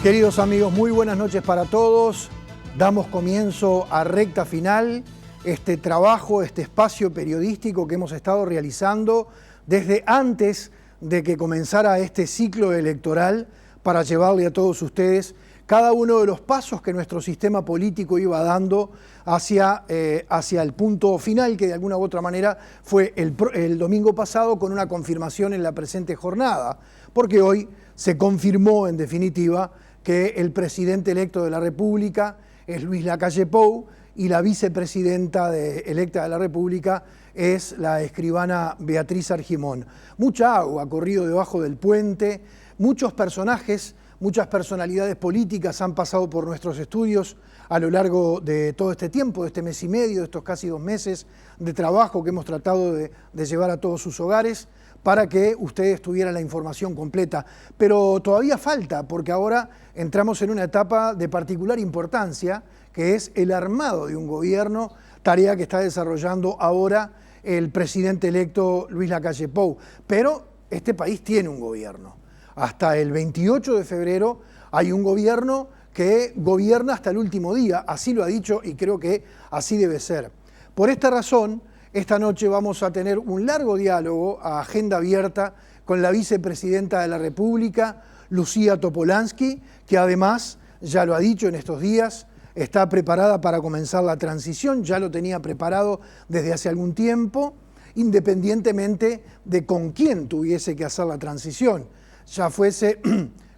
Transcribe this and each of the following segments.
Queridos amigos, muy buenas noches para todos. Damos comienzo a recta final, este trabajo, este espacio periodístico que hemos estado realizando desde antes de que comenzara este ciclo electoral para llevarle a todos ustedes cada uno de los pasos que nuestro sistema político iba dando hacia el punto final, que de alguna u otra manera fue el domingo pasado con una confirmación en la presente jornada, porque hoy se confirmó en definitiva que el presidente electo de la República es Luis Lacalle Pou y la vicepresidenta electa de la República es la escribana Beatriz Argimón. Mucha agua ha corrido debajo del puente, muchos personajes, muchas personalidades políticas han pasado por nuestros estudios a lo largo de todo este tiempo, de este mes y medio, de estos casi 2 meses de trabajo que hemos tratado de llevar a todos sus hogares, para que ustedes tuvieran la información completa. Pero todavía falta, porque ahora entramos en una etapa de particular importancia, que es el armado de un gobierno, tarea que está desarrollando ahora el presidente electo Luis Lacalle Pou. Pero este país tiene un gobierno. Hasta el 28 de febrero hay un gobierno que gobierna hasta el último día, así lo ha dicho y creo que así debe ser. Por esta razón, esta noche vamos a tener un largo diálogo a agenda abierta con la vicepresidenta de la República, Lucía Topolansky, que además, ya lo ha dicho en estos días, está preparada para comenzar la transición, ya lo tenía preparado desde hace algún tiempo, independientemente de con quién tuviese que hacer la transición, ya fuese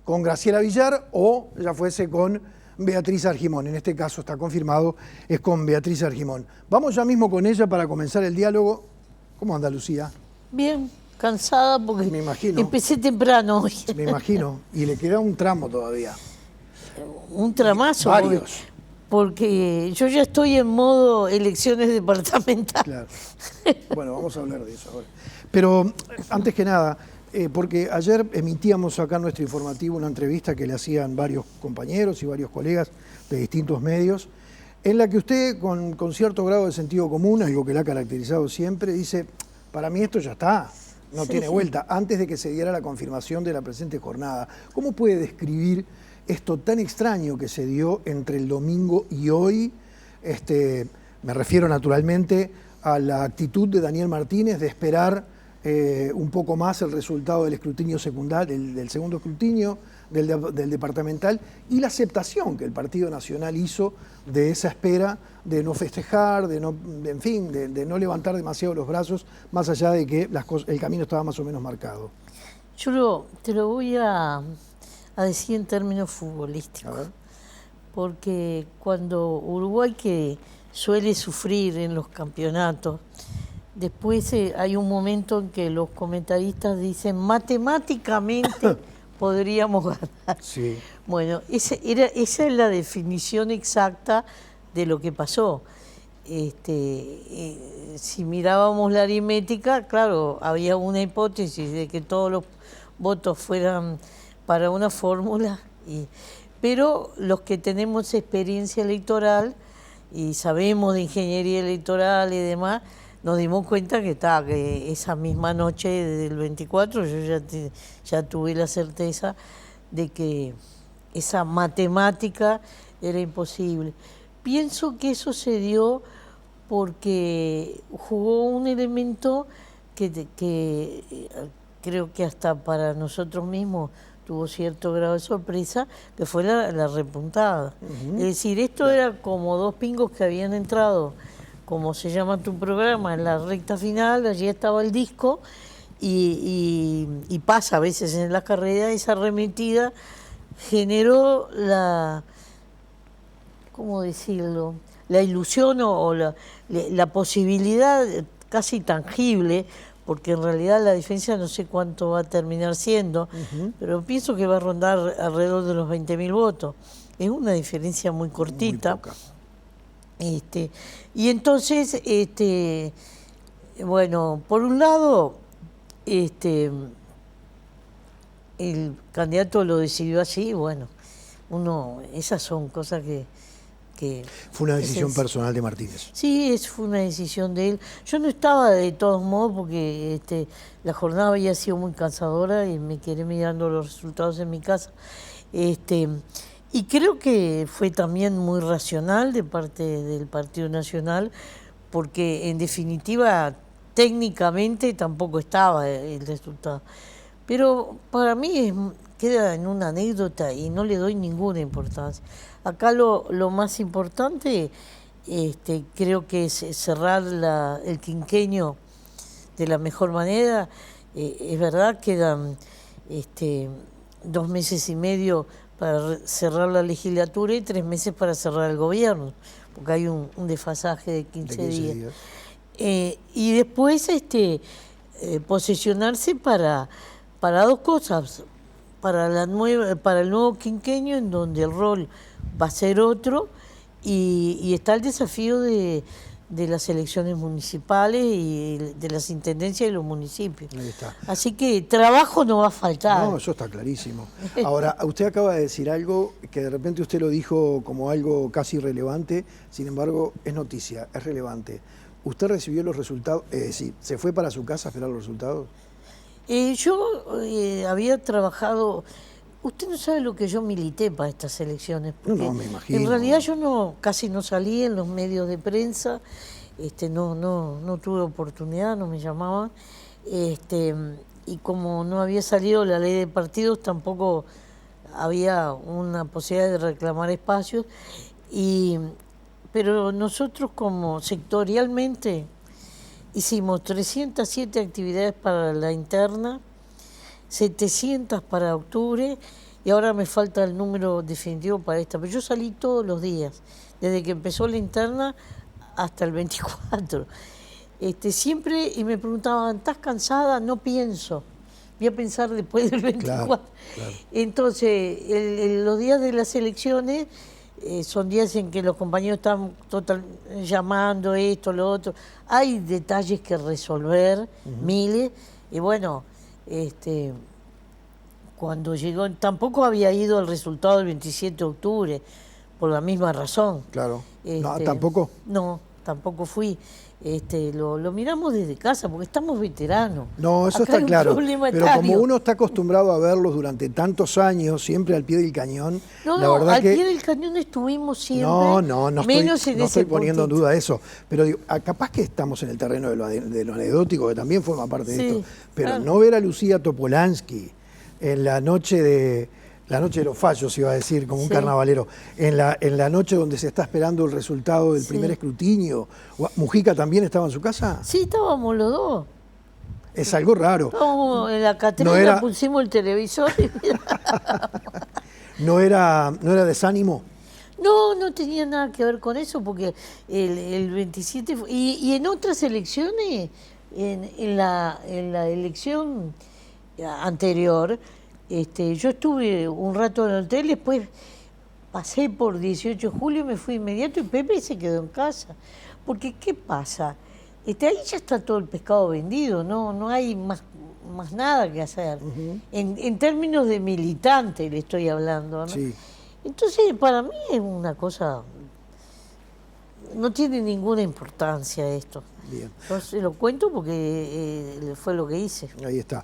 con Graciela Villar o ya fuese con Beatriz Argimón. En este caso está confirmado, es con Beatriz Argimón. Vamos ya mismo con ella para comenzar el diálogo. ¿Cómo anda, Lucía? Bien, cansada porque me imagino, empecé temprano hoy. Me imagino, y le queda un tramo todavía. Un tramazo. Varios. Porque yo ya estoy en modo elecciones departamentales. Claro. Bueno, vamos a hablar de eso ahora. Pero antes que nada, porque ayer emitíamos acá en nuestro informativo una entrevista que le hacían varios compañeros y varios colegas de distintos medios, en la que usted, con cierto grado de sentido común, algo que le ha caracterizado siempre, dice, para mí esto ya está, no tiene vuelta, antes de que se diera la confirmación de la presente jornada. ¿Cómo puede describir esto tan extraño que se dio entre el domingo y hoy? Me refiero naturalmente a la actitud de Daniel Martínez de esperar un poco más el resultado del escrutinio secundario, del segundo escrutinio del departamental, y la aceptación que el Partido Nacional hizo de esa espera, de no festejar, de no levantar demasiado los brazos, más allá de que el camino estaba más o menos marcado. Yo te lo voy a decir en términos futbolísticos, porque cuando Uruguay, que suele sufrir en los campeonatos, después hay un momento en que los comentaristas dicen matemáticamente podríamos ganar. Sí. Bueno, esa es la definición exacta de lo que pasó. Si mirábamos la aritmética, claro, había una hipótesis de que todos los votos fueran para una fórmula, pero los que tenemos experiencia electoral y sabemos de ingeniería electoral y demás, nos dimos cuenta que esa misma noche del 24 yo ya tuve la certeza de que esa matemática era imposible. Pienso que eso se dio porque jugó un elemento que creo que hasta para nosotros mismos tuvo cierto grado de sorpresa, que fue la repuntada. Es decir, esto era como 2 pingos que habían entrado, como se llama tu programa, en la recta final. Allí estaba el disco y pasa a veces en la carrera, esa arremetida generó ¿cómo decirlo?, la ilusión o la posibilidad casi tangible, porque en realidad la diferencia no sé cuánto va a terminar siendo, pero pienso que va a rondar alrededor de los 20.000 votos. Es una diferencia muy cortita. Muy poca. Y entonces, bueno, por un lado, el candidato lo decidió así, bueno, esas son cosas que fue una decisión personal de Martínez. Sí, fue una decisión de él. Yo no estaba de todos modos porque la jornada había sido muy cansadora y me quedé mirando los resultados en mi casa. Y creo que fue también muy racional de parte del Partido Nacional, porque en definitiva técnicamente tampoco estaba el resultado. Pero para mí queda en una anécdota y no le doy ninguna importancia. Acá lo más importante creo que es cerrar el quinquenio de la mejor manera. Es verdad, quedan 2 meses y medio para cerrar la legislatura y 3 meses para cerrar el gobierno, porque hay un desfasaje de 15 días. Y después posesionarse para 2 cosas, para el nuevo quinquenio, en donde el rol va a ser otro, y está el desafío de las elecciones municipales y de las intendencias de los municipios. Ahí está. Así que trabajo no va a faltar. No, eso está clarísimo. Ahora, usted acaba de decir algo que de repente usted lo dijo como algo casi irrelevante, sin embargo es noticia, es relevante. ¿Usted recibió los resultados? Sí, ¿se fue para su casa a esperar los resultados? Yo había trabajado... Usted no sabe lo que yo milité para estas elecciones. Porque no, me imagino. En realidad yo casi no salí en los medios de prensa, no tuve oportunidad, no me llamaban. Y como no había salido la ley de partidos, tampoco había una posibilidad de reclamar espacios. Pero nosotros, como sectorialmente, hicimos 307 actividades para la interna, 700 para octubre, y ahora me falta el número definitivo para esta. Pero yo salí todos los días, desde que empezó la interna hasta el 24. Siempre, y me preguntaban, ¿estás cansada? No pienso. Voy a pensar después del 24. Claro. Entonces, los días de las elecciones son días en que los compañeros están llamando esto, lo otro. Hay detalles que resolver, miles, y bueno... cuando llegó, tampoco había ido el resultado del 27 de octubre, por la misma razón. Claro. No, ¿tampoco? No, tampoco fui. Lo miramos desde casa, porque estamos veteranos. No, eso Acá está claro. Pero etario. como uno está acostumbrado a verlos durante tantos años, siempre al pie del cañón, la verdad al pie del cañón estuvimos siempre. No estoy poniendo en duda eso. Pero digo, capaz que estamos en el terreno de lo anecdótico, que también forma parte de esto. Pero claro, no ver a Lucía Topolansky en la noche de los fallos, iba a decir, como un carnavalero, en la noche donde se está esperando el resultado del primer escrutinio. ¿Mujica también estaba en su casa? Sí, estábamos los dos. Es algo raro. Estábamos en la Catrina, pusimos el televisor y ¿No era desánimo? No tenía nada que ver con eso, porque el 27 y en otras elecciones, en la elección anterior, yo estuve un rato en el hotel, después pasé por 18 de julio, me fui inmediato y Pepe se quedó en casa. Porque, ¿qué pasa? Ahí ya está todo el pescado vendido, no hay más nada que hacer. En términos de militante le estoy hablando, ¿no? Sí. Entonces, para mí es una cosa... No tiene ninguna importancia esto. Bien. Yo se lo cuento porque fue lo que hice. Ahí está.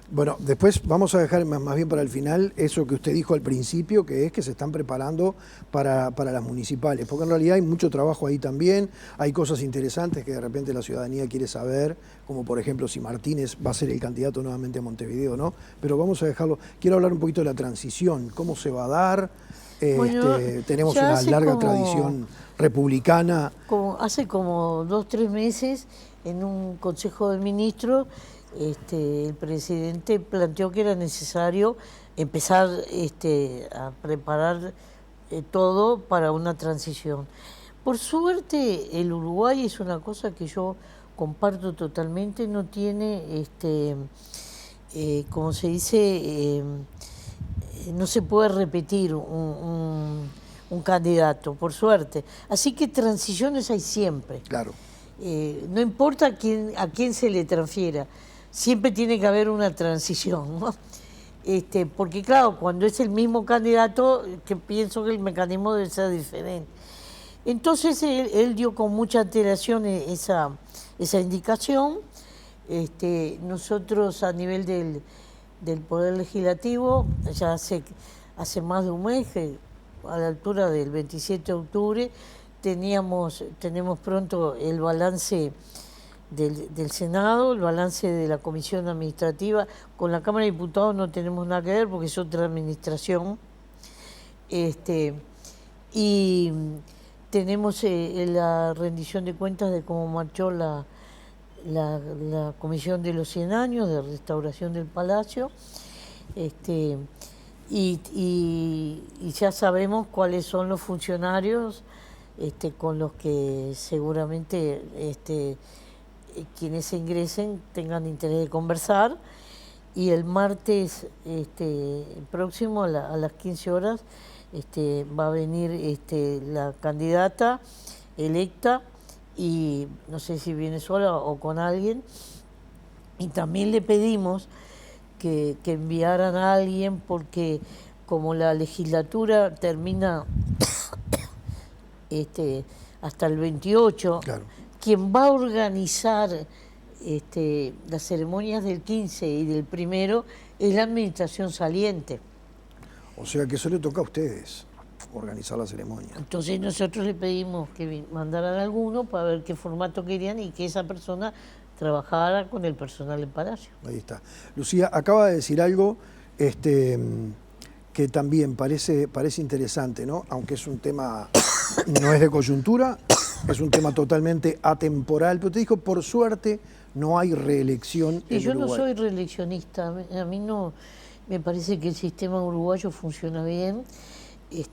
Bueno, después vamos a dejar más bien para el final eso que usted dijo al principio, que es que se están preparando para las municipales, porque en realidad hay mucho trabajo ahí también, hay cosas interesantes que de repente la ciudadanía quiere saber, como por ejemplo si Martínez va a ser el candidato nuevamente a Montevideo, ¿no? Pero vamos a dejarlo. Quiero hablar un poquito de la transición, cómo se va a dar. Tenemos una larga tradición republicana. Hace como 2 o 3 meses, en un consejo de ministros, el presidente planteó que era necesario empezar a preparar todo para una transición. Por suerte, el Uruguay es una cosa que yo comparto totalmente, no tiene, como se dice, no se puede repetir un candidato, por suerte. Así que transiciones hay siempre. Claro. No importa a quién se le transfiera, siempre tiene que haber una transición, ¿no? Porque claro, cuando es el mismo candidato, que pienso que el mecanismo debe ser diferente. Entonces él dio con mucha antelación esa indicación. Nosotros a nivel del Poder Legislativo, ya hace más de un mes, que a la altura del 27 de octubre, tenemos pronto el balance del Senado, el balance de la Comisión Administrativa. Con la Cámara de Diputados no tenemos nada que ver porque es otra administración. Y tenemos la rendición de cuentas de cómo marchó la Comisión de los 100 años de restauración del Palacio. Y ya sabemos cuáles son los funcionarios con los que seguramente quienes se ingresen tengan interés de conversar. Y el martes próximo a las 15 horas va a venir la candidata electa, y no sé si viene sola o con alguien. Y también le pedimos que enviaran a alguien, porque como la legislatura termina hasta el 28, Claro. quien va a organizar las ceremonias del 15 y del 1 es la administración saliente. O sea que eso le toca a ustedes, organizar la ceremonia. Entonces nosotros le pedimos que mandaran alguno para ver qué formato querían y que esa persona trabajara con el personal del Palacio. Ahí está. Lucía, acaba de decir algo que también parece interesante, ¿no? Aunque es un tema, no es de coyuntura, es un tema totalmente atemporal, pero te dijo, por suerte, no hay reelección en yo Uruguay. no soy reeleccionista, a mí no me parece que el sistema uruguayo funciona bien. Es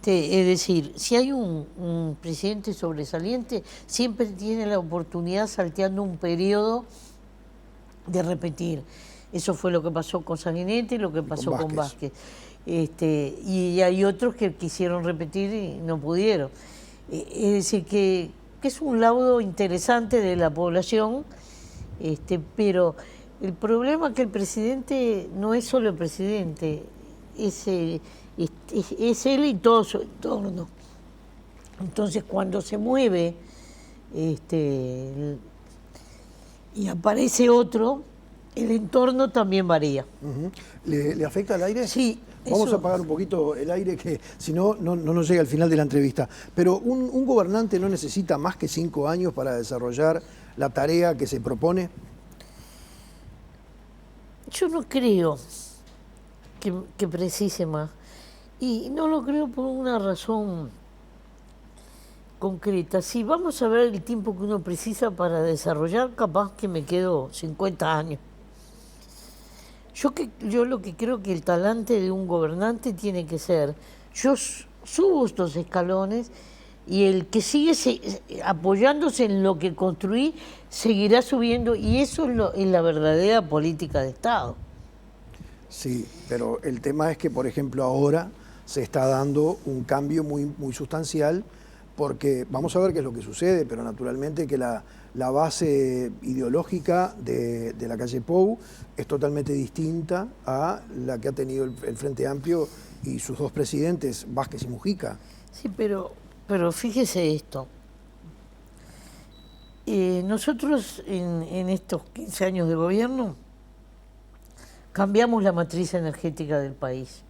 decir, si hay un presidente sobresaliente, siempre tiene la oportunidad, salteando un periodo, de repetir. Eso fue lo que pasó con Sanguinetti, lo que pasó con Vázquez. Y hay otros que quisieron repetir y no pudieron. Es decir, que es un laudo interesante de la población, pero el problema es que el presidente no es solo el presidente, es él y todo su entorno. Entonces, cuando se mueve y aparece otro, el entorno también varía. ¿Le afecta el aire? Sí. Vamos a apagar un poquito el aire, que si no, no nos llega al final de la entrevista. Pero un gobernante no necesita más que 5 años para desarrollar la tarea que se propone. Yo no creo que precise más. Y no lo creo por una razón concreta. Si vamos a ver el tiempo que uno precisa para desarrollar, capaz que me quedo 50 años. Yo lo que creo que el talante de un gobernante tiene que ser, yo subo estos escalones y el que sigue apoyándose en lo que construí seguirá subiendo, y eso es la verdadera política de Estado. Sí, pero el tema es que, por ejemplo, ahora se está dando un cambio muy, muy sustancial, porque vamos a ver qué es lo que sucede, pero naturalmente que la base ideológica de la calle Pou es totalmente distinta a la que ha tenido el Frente Amplio y sus dos presidentes, Vázquez y Mujica. Sí, pero fíjese esto. Nosotros en estos 15 años de gobierno cambiamos la matriz energética del país.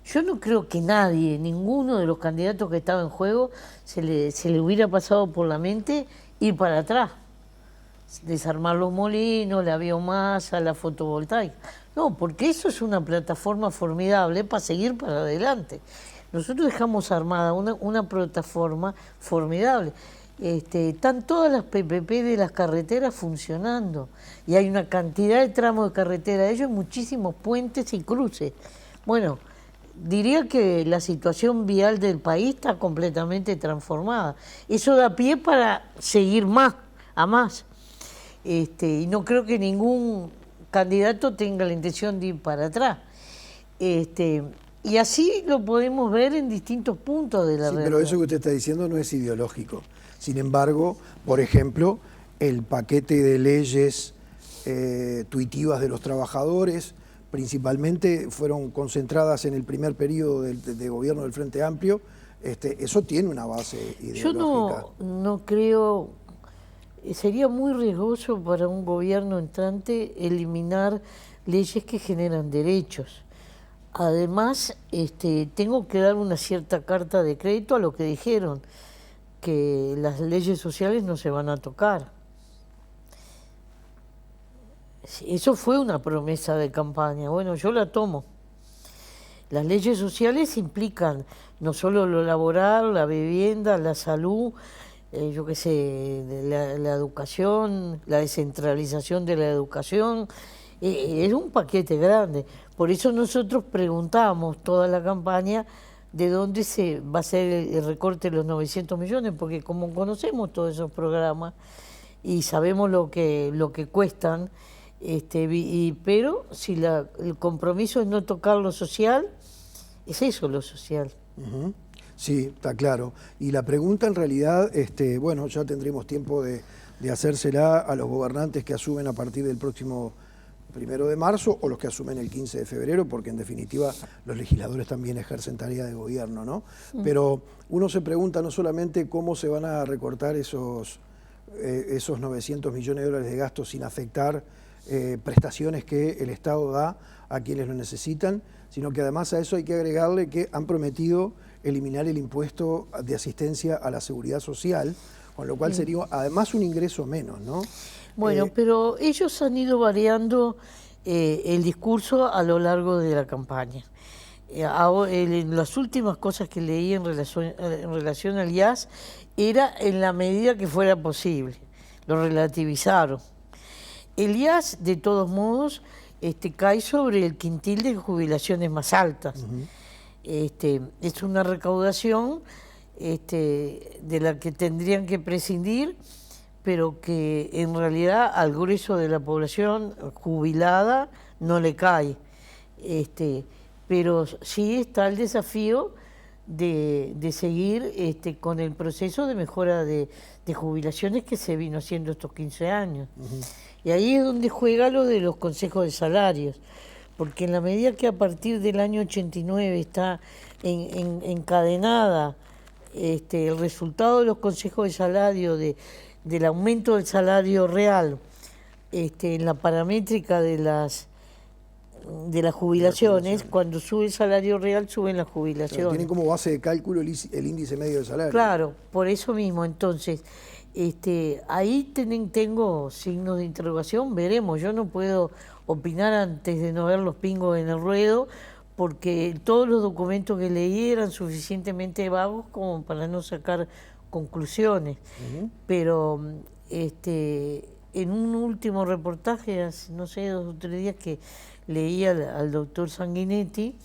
Yo no creo que nadie, ninguno de los candidatos que estaba en juego, se le hubiera pasado por la mente ir para atrás, desarmar los molinos, la biomasa, la fotovoltaica. No, porque eso es una plataforma formidable para seguir para adelante. Nosotros dejamos armada una plataforma formidable. Están todas las PPP de las carreteras funcionando, y hay una cantidad de tramos de carretera de ellos, muchísimos puentes y cruces. Bueno, diría que la situación vial del país está completamente transformada. Eso da pie para seguir más. Y no creo que ningún candidato tenga la intención de ir para atrás. Y así lo podemos ver en distintos puntos de la realidad. Pero eso que usted está diciendo no es ideológico. Sin embargo, por ejemplo, el paquete de leyes tuitivas de los trabajadores, principalmente fueron concentradas en el primer periodo de gobierno del Frente Amplio, eso tiene una base ideológica. Yo no creo, sería muy riesgoso para un gobierno entrante eliminar leyes que generan derechos. Además, tengo que dar una cierta carta de crédito a lo que dijeron, que las leyes sociales no se van a tocar. Eso fue una promesa de campaña. Bueno, yo la tomo. Las leyes sociales implican no solo lo laboral, la vivienda, la salud, yo qué sé, la educación, la descentralización de la educación. Es un paquete grande. Por eso nosotros preguntamos toda la campaña de dónde se va a hacer el recorte de los 900 millones, porque como conocemos todos esos programas y sabemos lo que cuestan, pero si el compromiso es no tocar lo social, es eso lo social. Uh-huh. Sí, está claro. Y la pregunta en realidad, bueno, ya tendremos tiempo de hacérsela a los gobernantes que asumen a partir del próximo 1 de marzo o los que asumen el 15 de febrero, porque en definitiva los legisladores también ejercen tarea de gobierno, ¿no? Pero uno se pregunta no solamente cómo se van a recortar esos 900 millones de dólares de gastos sin afectar prestaciones que el Estado da a quienes lo necesitan, sino que además a eso hay que agregarle que han prometido eliminar el impuesto de asistencia a la seguridad social, con lo cual sería además un ingreso menos, ¿no? Bueno, pero ellos han ido variando el discurso a lo largo de la campaña. En las últimas cosas que leí en relación al IAS era en la medida que fuera posible. Lo relativizaron. El IAS, de todos modos, cae sobre el quintil de jubilaciones más altas. Uh-huh. Es una recaudación de la que tendrían que prescindir, pero que en realidad al grueso de la población jubilada no le cae. Pero sí está el desafío de seguir con el proceso de mejora de jubilaciones que se vino haciendo estos 15 años. Uh-huh. Y ahí es donde juega lo de los consejos de salarios, porque en la medida que a partir del año 89 está encadenada el resultado de los consejos de salario del aumento del salario real en la paramétrica de las jubilaciones, cuando sube el salario real suben las jubilaciones. Pero tienen como base de cálculo el índice medio de salario. Claro, por eso mismo. Entonces, ahí tengo signos de interrogación, veremos. Yo no puedo opinar antes de no ver los pingos en el ruedo, porque todos los documentos que leí eran suficientemente vagos como para no sacar conclusiones. Uh-huh. Pero en un último reportaje, hace, no sé, 2 o 3 días que leí al doctor Sanguinetti,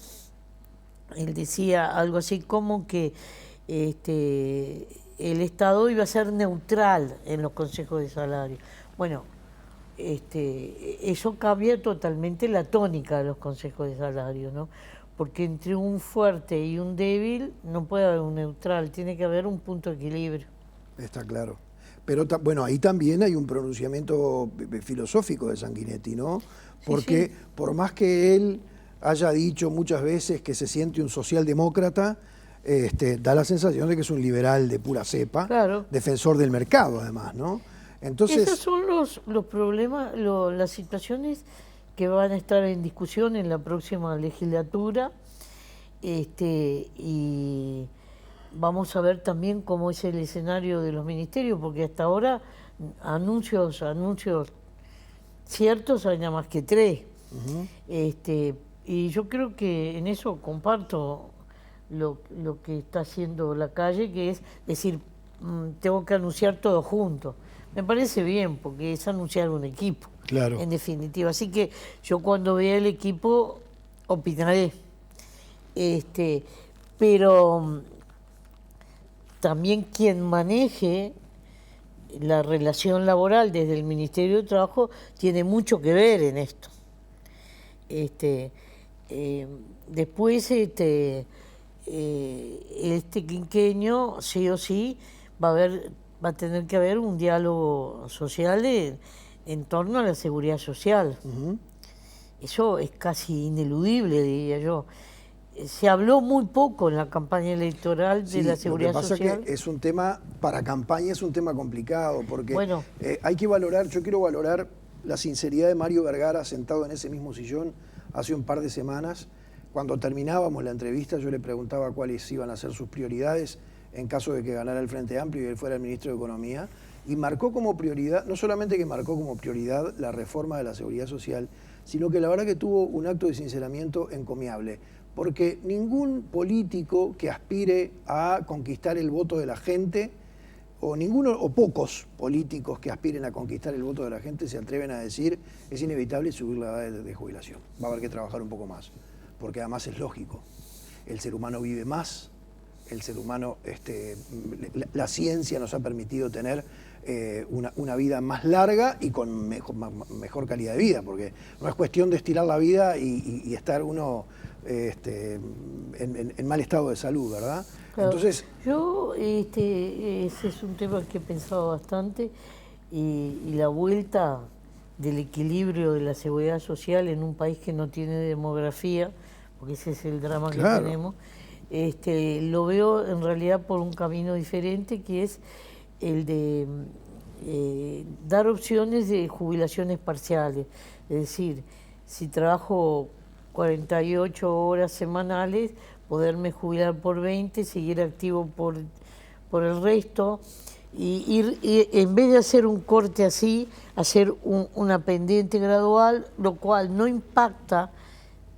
él decía algo así como que el Estado iba a ser neutral en los consejos de salario. Bueno, eso cambia totalmente la tónica de los consejos de salario, ¿no? Porque entre un fuerte y un débil no puede haber un neutral, tiene que haber un punto de equilibrio. Está claro. Pero bueno, ahí también hay un pronunciamiento filosófico de Sanguinetti, ¿no? Porque sí. Por más que él haya dicho muchas veces que se siente un socialdemócrata, da la sensación de que es un liberal de pura cepa, claro. Defensor del mercado además, ¿no? Entonces, esos son los problemas, las situaciones que van a estar en discusión en la próxima legislatura, y vamos a ver también cómo es el escenario de los ministerios, porque hasta ahora anuncios ciertos hay nada más que 3. Uh-huh. Y yo creo que en eso comparto lo que está haciendo la calle, que es decir, tengo que anunciar todo junto. Me parece bien, porque es anunciar un equipo, claro. En definitiva. Así que yo cuando vea el equipo opinaré. Pero también quien maneje la relación laboral desde el Ministerio de Trabajo tiene mucho que ver en esto. Después este quinquenio sí o sí va a tener que haber un diálogo social en torno a la seguridad social. Uh-huh. Eso es casi ineludible, diría yo. Se habló muy poco en la campaña electoral de la seguridad social. Lo que pasa es que es un tema, para campaña es un tema complicado, porque bueno, hay que valorar, yo quiero valorar la sinceridad de Mario Vergara sentado en ese mismo sillón hace un par de semanas. Cuando terminábamos la entrevista yo le preguntaba cuáles iban a ser sus prioridades en caso de que ganara el Frente Amplio y él fuera el ministro de Economía, y marcó como prioridad, no solamente que marcó como prioridad la reforma de la Seguridad Social, sino que la verdad que tuvo un acto de sinceramiento encomiable, porque ningún político que aspire a conquistar el voto de la gente, o pocos políticos que aspiren a conquistar el voto de la gente se atreven a decir es inevitable subir la edad de jubilación, va a haber que trabajar un poco más, porque además es lógico, el ser humano vive más, el ser humano, la ciencia nos ha permitido tener una vida más larga y con mejor calidad de vida, porque no es cuestión de estirar la vida y estar uno en mal estado de salud, ¿verdad? Claro. Entonces, yo, ese es un tema que he pensado bastante y la vuelta del equilibrio de la seguridad social en un país que no tiene demografía, porque ese es el drama que tenemos, lo veo en realidad por un camino diferente, que es el de dar opciones de jubilaciones parciales. Es decir, si trabajo 48 horas semanales, poderme jubilar por 20, seguir activo por el resto, y en vez de hacer un corte así, hacer una pendiente gradual, lo cual no impacta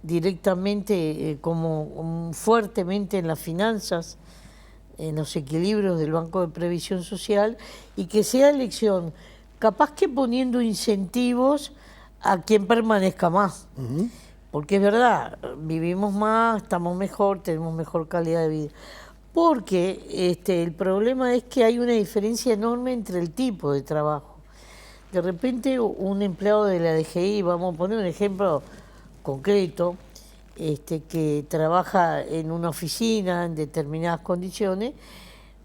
directamente como fuertemente en las finanzas, en los equilibrios del Banco de Previsión Social, y que sea elección, capaz que poniendo incentivos a quien permanezca más. Porque es verdad, vivimos más, estamos mejor, tenemos mejor calidad de vida. Porque el problema es que hay una diferencia enorme entre el tipo de trabajo. De repente un empleado de la DGI, vamos a poner un ejemplo concreto, que trabaja en una oficina en determinadas condiciones,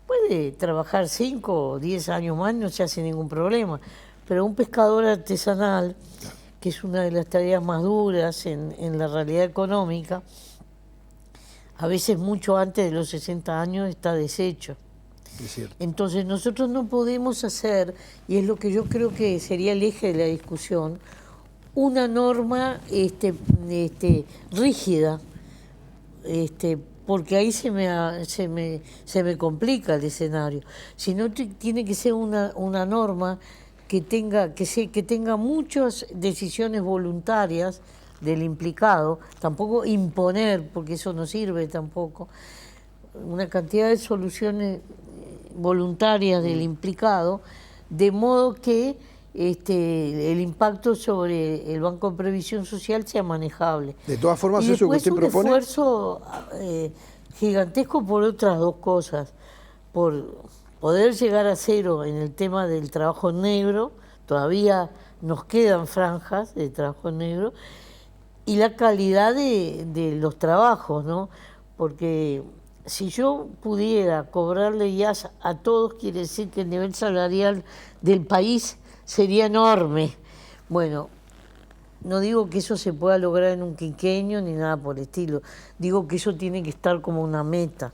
puede trabajar 5 o 10 años más, no se hace ningún problema. Pero un pescador artesanal, que es una de las tareas más duras en la realidad económica, a veces mucho antes de los 60 años está deshecho. Es cierto. Entonces nosotros no podemos hacer, y es lo que yo creo que sería el eje de la discusión, una norma rígida, porque ahí se me complica el escenario. Sino tiene que ser una norma que tenga muchas decisiones voluntarias del implicado, tampoco imponer, porque eso no sirve tampoco, una cantidad de soluciones voluntarias del implicado, de modo que el impacto sobre el Banco de Previsión Social sea manejable. De todas formas, y eso que usted propone... un esfuerzo gigantesco por otras dos cosas, por poder llegar a cero en el tema del trabajo negro, todavía nos quedan franjas de trabajo negro, y la calidad de los trabajos, ¿no? Porque si yo pudiera cobrarle ya a todos, quiere decir que el nivel salarial del país sería enorme. Bueno, no digo que eso se pueda lograr en un quinquenio ni nada por el estilo, digo que eso tiene que estar como una meta.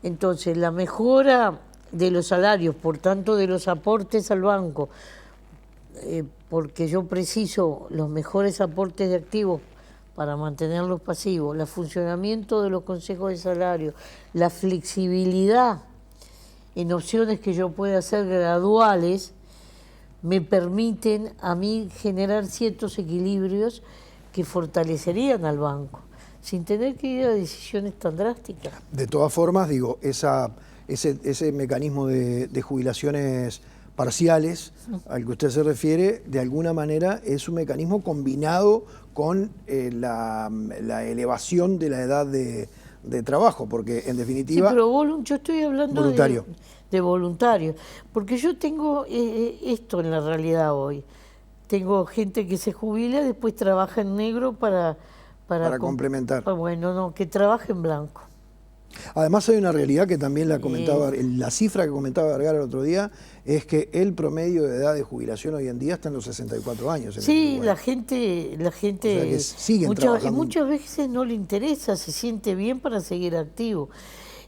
Entonces, la mejora de los salarios, por tanto de los aportes al banco, porque yo preciso los mejores aportes de activos para mantenerlos pasivos, el funcionamiento de los consejos de salario, la flexibilidad en opciones que yo pueda hacer graduales, me permiten a mí generar ciertos equilibrios que fortalecerían al banco, sin tener que ir a decisiones tan drásticas. De todas formas, digo, ese mecanismo de jubilaciones parciales al que usted se refiere, de alguna manera es un mecanismo combinado con la elevación de la edad de trabajo, porque en definitiva... Sí, pero yo estoy hablando voluntario. De voluntario, porque yo tengo esto en la realidad hoy. Tengo gente que se jubila, después trabaja en negro para complementar. Bueno, no, que trabaje en blanco. Además hay una realidad que también la comentaba, la cifra que comentaba Vergara el otro día, es que el promedio de edad de jubilación hoy en día está en los 64 años. Sí, la gente o sea que siguen trabajando. Muchas veces no le interesa, se siente bien para seguir activo.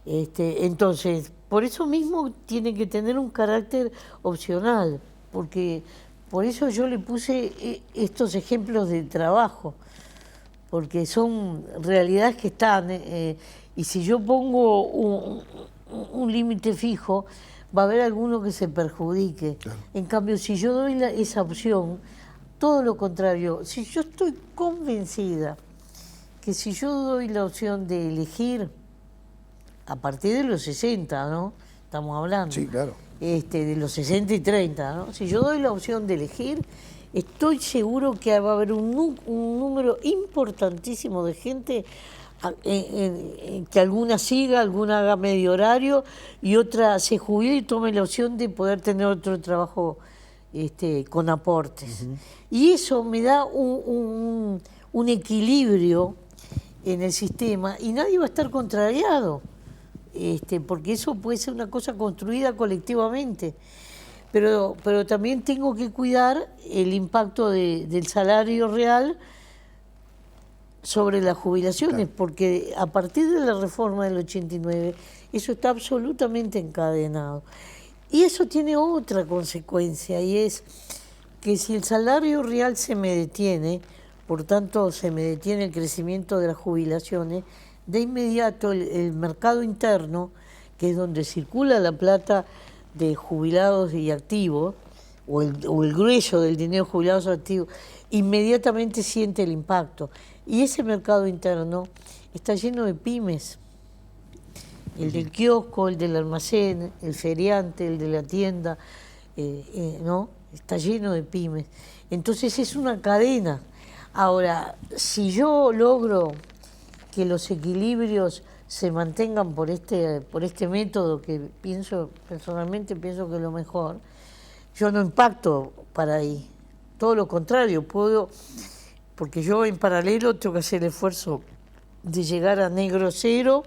Entonces, por eso mismo tiene que tener un carácter opcional, porque Por eso yo le puse estos ejemplos de trabajo, porque son realidades que están, y si yo pongo un límite fijo, va a haber alguno que se perjudique. Claro. En cambio, si yo doy esa opción, todo lo contrario, si yo estoy convencida que si yo doy la opción de elegir a partir de los 60, ¿no? Estamos hablando. Sí, claro. De los 60 y 30, ¿no? Si yo doy la opción de elegir, estoy seguro que va a haber un número importantísimo de gente que alguna siga, alguna haga medio horario y otra se jubile y tome la opción de poder tener otro trabajo con aportes. Y eso me da un equilibrio en el sistema y nadie va a estar contrariado, porque eso puede ser una cosa construida colectivamente. Pero también tengo que cuidar el impacto del salario real sobre las jubilaciones, claro, porque a partir de la reforma del 89 eso está absolutamente encadenado. Y eso tiene otra consecuencia, y es que si el salario real se me detiene, por tanto se me detiene el crecimiento de las jubilaciones, de inmediato el mercado interno, que es donde circula la plata de jubilados y activos, o el grueso del dinero de jubilados y activos, inmediatamente siente el impacto. Y ese mercado interno está lleno de pymes. El del kiosco, el del almacén, el feriante, el de la tienda, ¿no? Está lleno de pymes. Entonces es una cadena. Ahora, si yo logro que los equilibrios se mantengan por este método, que personalmente pienso que es lo mejor, yo no impacto para ahí. Todo lo contrario, porque yo en paralelo tengo que hacer el esfuerzo de llegar a negro cero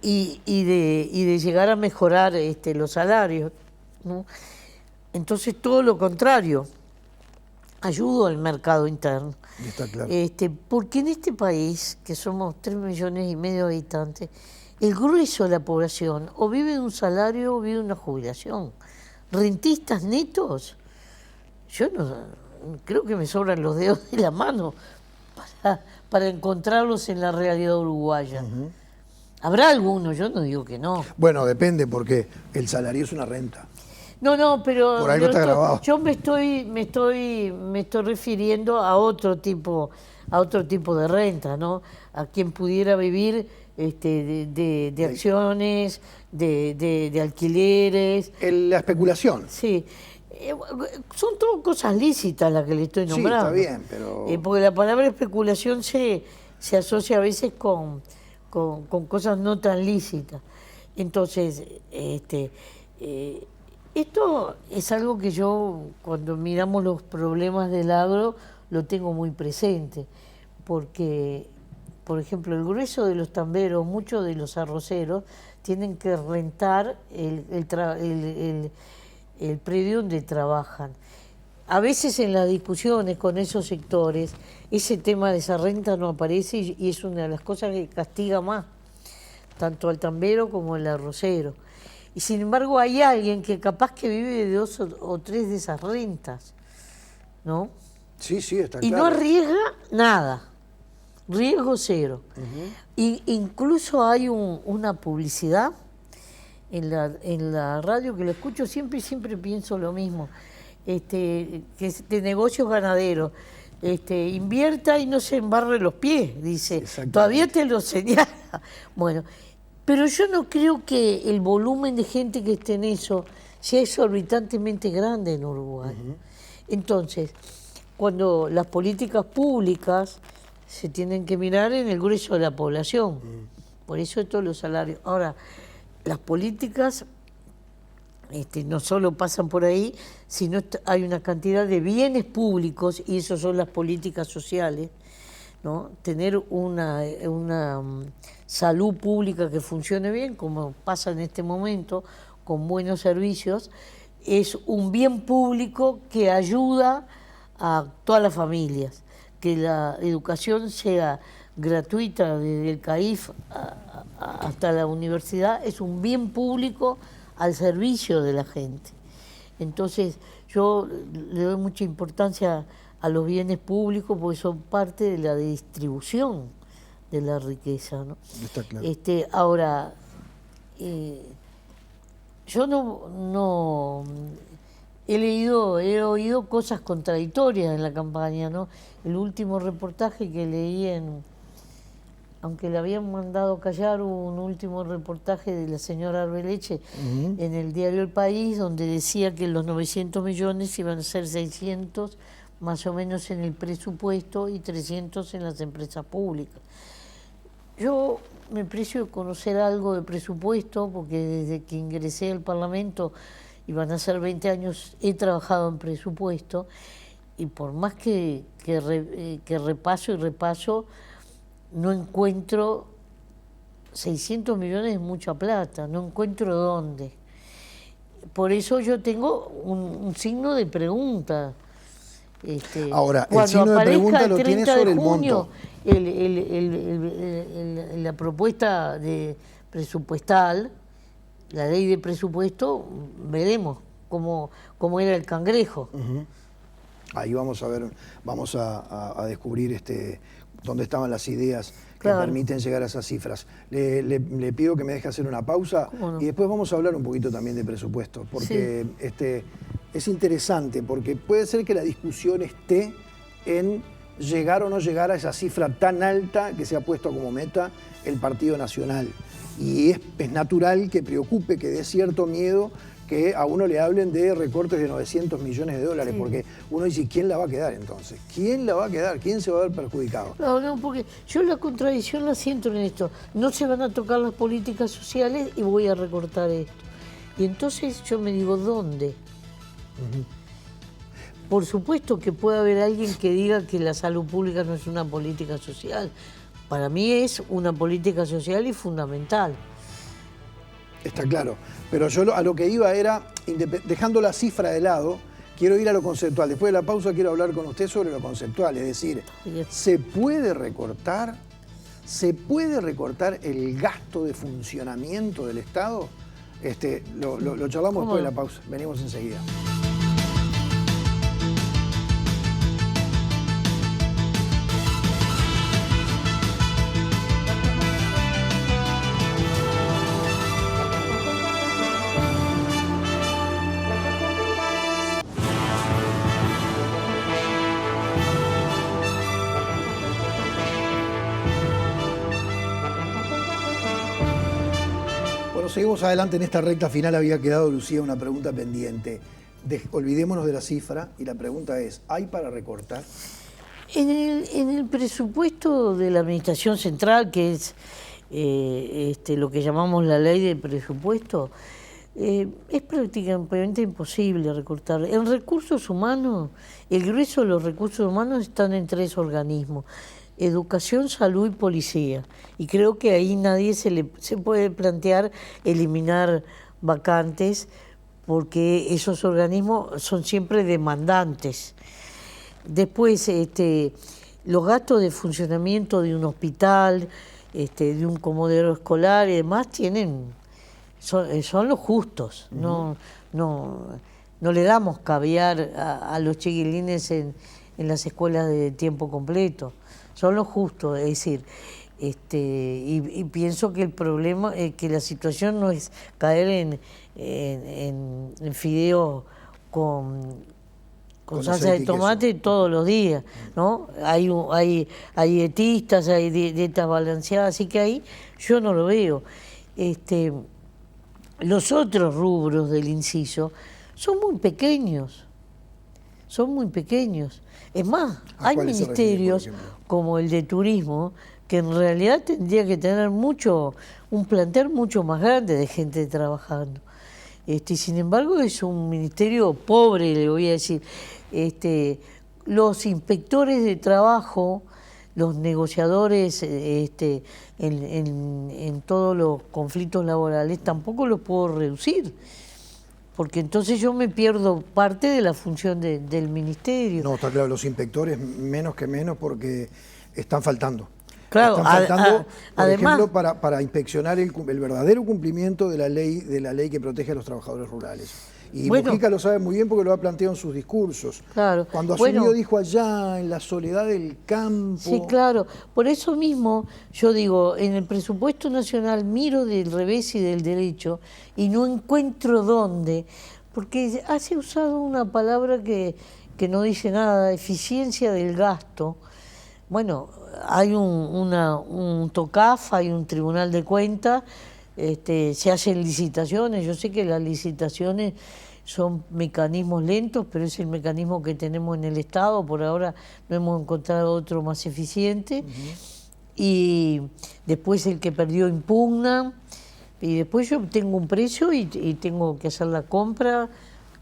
y de llegar a mejorar los salarios, ¿no? Entonces todo lo contrario, ayudo al mercado interno. Está claro. Porque en este país, que somos 3,5 millones de habitantes, el grueso de la población o vive de un salario o vive de una jubilación. Rentistas netos, yo no creo que me sobran los dedos de la mano para encontrarlos en la realidad uruguaya. Habrá algunos, yo no digo que no. Bueno, depende, porque el salario es una renta. No, pero por algo está grabado. Yo me estoy refiriendo a otro tipo de renta, ¿no? A quien pudiera vivir de acciones, de alquileres. La especulación. Sí. Son todas cosas lícitas las que le estoy nombrando. Sí, está bien, pero... porque la palabra especulación se asocia a veces con cosas no tan lícitas. Entonces, esto es algo que yo, cuando miramos los problemas del agro, lo tengo muy presente, porque, por ejemplo, el grueso de los tamberos, muchos de los arroceros, tienen que rentar el predio donde trabajan. A veces en las discusiones con esos sectores, ese tema de esa renta no aparece y es una de las cosas que castiga más, tanto al tambero como al arrocero. Y sin embargo hay alguien que capaz que vive de 2 o 3 de esas rentas, ¿no? Sí, está claro. Y no arriesga nada, riesgo cero. Y incluso hay una publicidad en la radio que lo escucho siempre y siempre pienso lo mismo, que es de negocios ganaderos. Invierta y no se embarre los pies, dice. Todavía te lo señala. Bueno, pero yo no creo que el volumen de gente que esté en eso sea exorbitantemente grande en Uruguay. Entonces, cuando las políticas públicas se tienen que mirar en el grueso de la población, por eso todos los salarios. Ahora, las políticas no solo pasan por ahí, sino hay una cantidad de bienes públicos, y eso son las políticas sociales, ¿no? Tener una salud pública que funcione bien, como pasa en este momento, con buenos servicios, es un bien público que ayuda a todas las familias. Que la educación sea gratuita desde el CAIF hasta la universidad es un bien público al servicio de la gente. Entonces yo le doy mucha importancia a los bienes públicos porque son parte de la distribución de la riqueza, ¿no? Está claro. Ahora, yo no he oído cosas contradictorias en la campaña, ¿no? El último reportaje que leí aunque le habían mandado callar, hubo un último reportaje de la señora Arbeleche en el diario El País, donde decía que los 900 millones iban a ser 600 más o menos en el presupuesto y 300 en las empresas públicas. Yo me precio conocer algo de presupuesto, porque desde que ingresé al Parlamento, y van a ser 20 años, he trabajado en presupuesto, y por más que repaso, no encuentro 600 millones, es mucha plata, no encuentro dónde. Por eso yo tengo un signo de pregunta. Ahora, el signo de pregunta lo tiene sobre el monto. La propuesta presupuestal, la ley de presupuesto, veremos cómo era el cangrejo. Ahí vamos a ver, vamos a descubrir dónde estaban las ideas que permiten llegar a esas cifras. Le pido que me deje hacer una pausa y después vamos a hablar un poquito también de presupuesto, porque es interesante, porque puede ser que la discusión esté en llegar o no llegar a esa cifra tan alta que se ha puesto como meta el Partido Nacional. Y es natural que preocupe, que dé cierto miedo que a uno le hablen de recortes de 900 millones de dólares, porque uno dice, ¿quién la va a quedar entonces? ¿Quién la va a quedar? ¿Quién se va a ver perjudicado? No, porque yo la contradicción la siento en esto. No se van a tocar las políticas sociales y voy a recortar esto. Y entonces yo me digo, ¿dónde? Por supuesto que puede haber alguien que diga que la salud pública no es una política social. Para mí es una política social y fundamental. Está claro, pero yo a lo que iba era, dejando la cifra de lado, quiero ir a lo conceptual. Después de la pausa quiero hablar con usted sobre lo conceptual, es decir, ¿se puede recortar el gasto de funcionamiento del Estado? Lo charlamos después de la pausa, venimos enseguida. Seguimos adelante en esta recta final. Había quedado, Lucía, una pregunta pendiente. Olvidémonos de la cifra y la pregunta es, ¿hay para recortar? En el presupuesto de la Administración Central, que es lo que llamamos la ley de presupuesto, es prácticamente imposible recortar. En recursos humanos, el grueso de los recursos humanos están en 3 organismos: Educación, Salud y Policía. Y creo que ahí nadie se puede plantear eliminar vacantes, porque esos organismos son siempre demandantes. Después, los gastos de funcionamiento de un hospital, de un comedor escolar y demás, son los justos. No le damos caviar a los chiquilines en las escuelas de tiempo completo. Son los justos, es decir, y pienso que el problema, que la situación no es caer en fideos con salsa de tomate todos los días, ¿no? Hay dietistas, hay dietas balanceadas, así que ahí yo no lo veo. Los otros rubros del inciso son muy pequeños. Es más, hay ministerios como el de turismo que en realidad tendría que tener un plantel mucho más grande de gente trabajando. Sin embargo, es un ministerio pobre, le voy a decir. Los inspectores de trabajo, los negociadores en todos los conflictos laborales, tampoco los puedo reducir, porque entonces yo me pierdo parte de la función del ministerio. No, está claro, los inspectores menos que menos, porque están faltando. Claro, están faltando, por además, ejemplo, para inspeccionar el verdadero cumplimiento de la ley que protege a los trabajadores rurales. Y Bueno, Mujica lo sabe muy bien porque lo ha planteado en sus discursos. claro. Cuando asumió Bueno, dijo allá en la soledad del campo. sí, claro. Por eso mismo yo digo, en el presupuesto nacional miro del revés y del derecho y no encuentro dónde, porque se ha usado una palabra que no dice nada, eficiencia del gasto. Bueno, hay un TOCAF, hay un Tribunal de Cuentas, se hacen licitaciones. Yo sé que las licitaciones son mecanismos lentos, pero es el mecanismo que tenemos en el Estado. Por ahora no hemos encontrado otro más eficiente. Y después el que perdió impugna. Y después yo tengo un precio y tengo que hacer la compra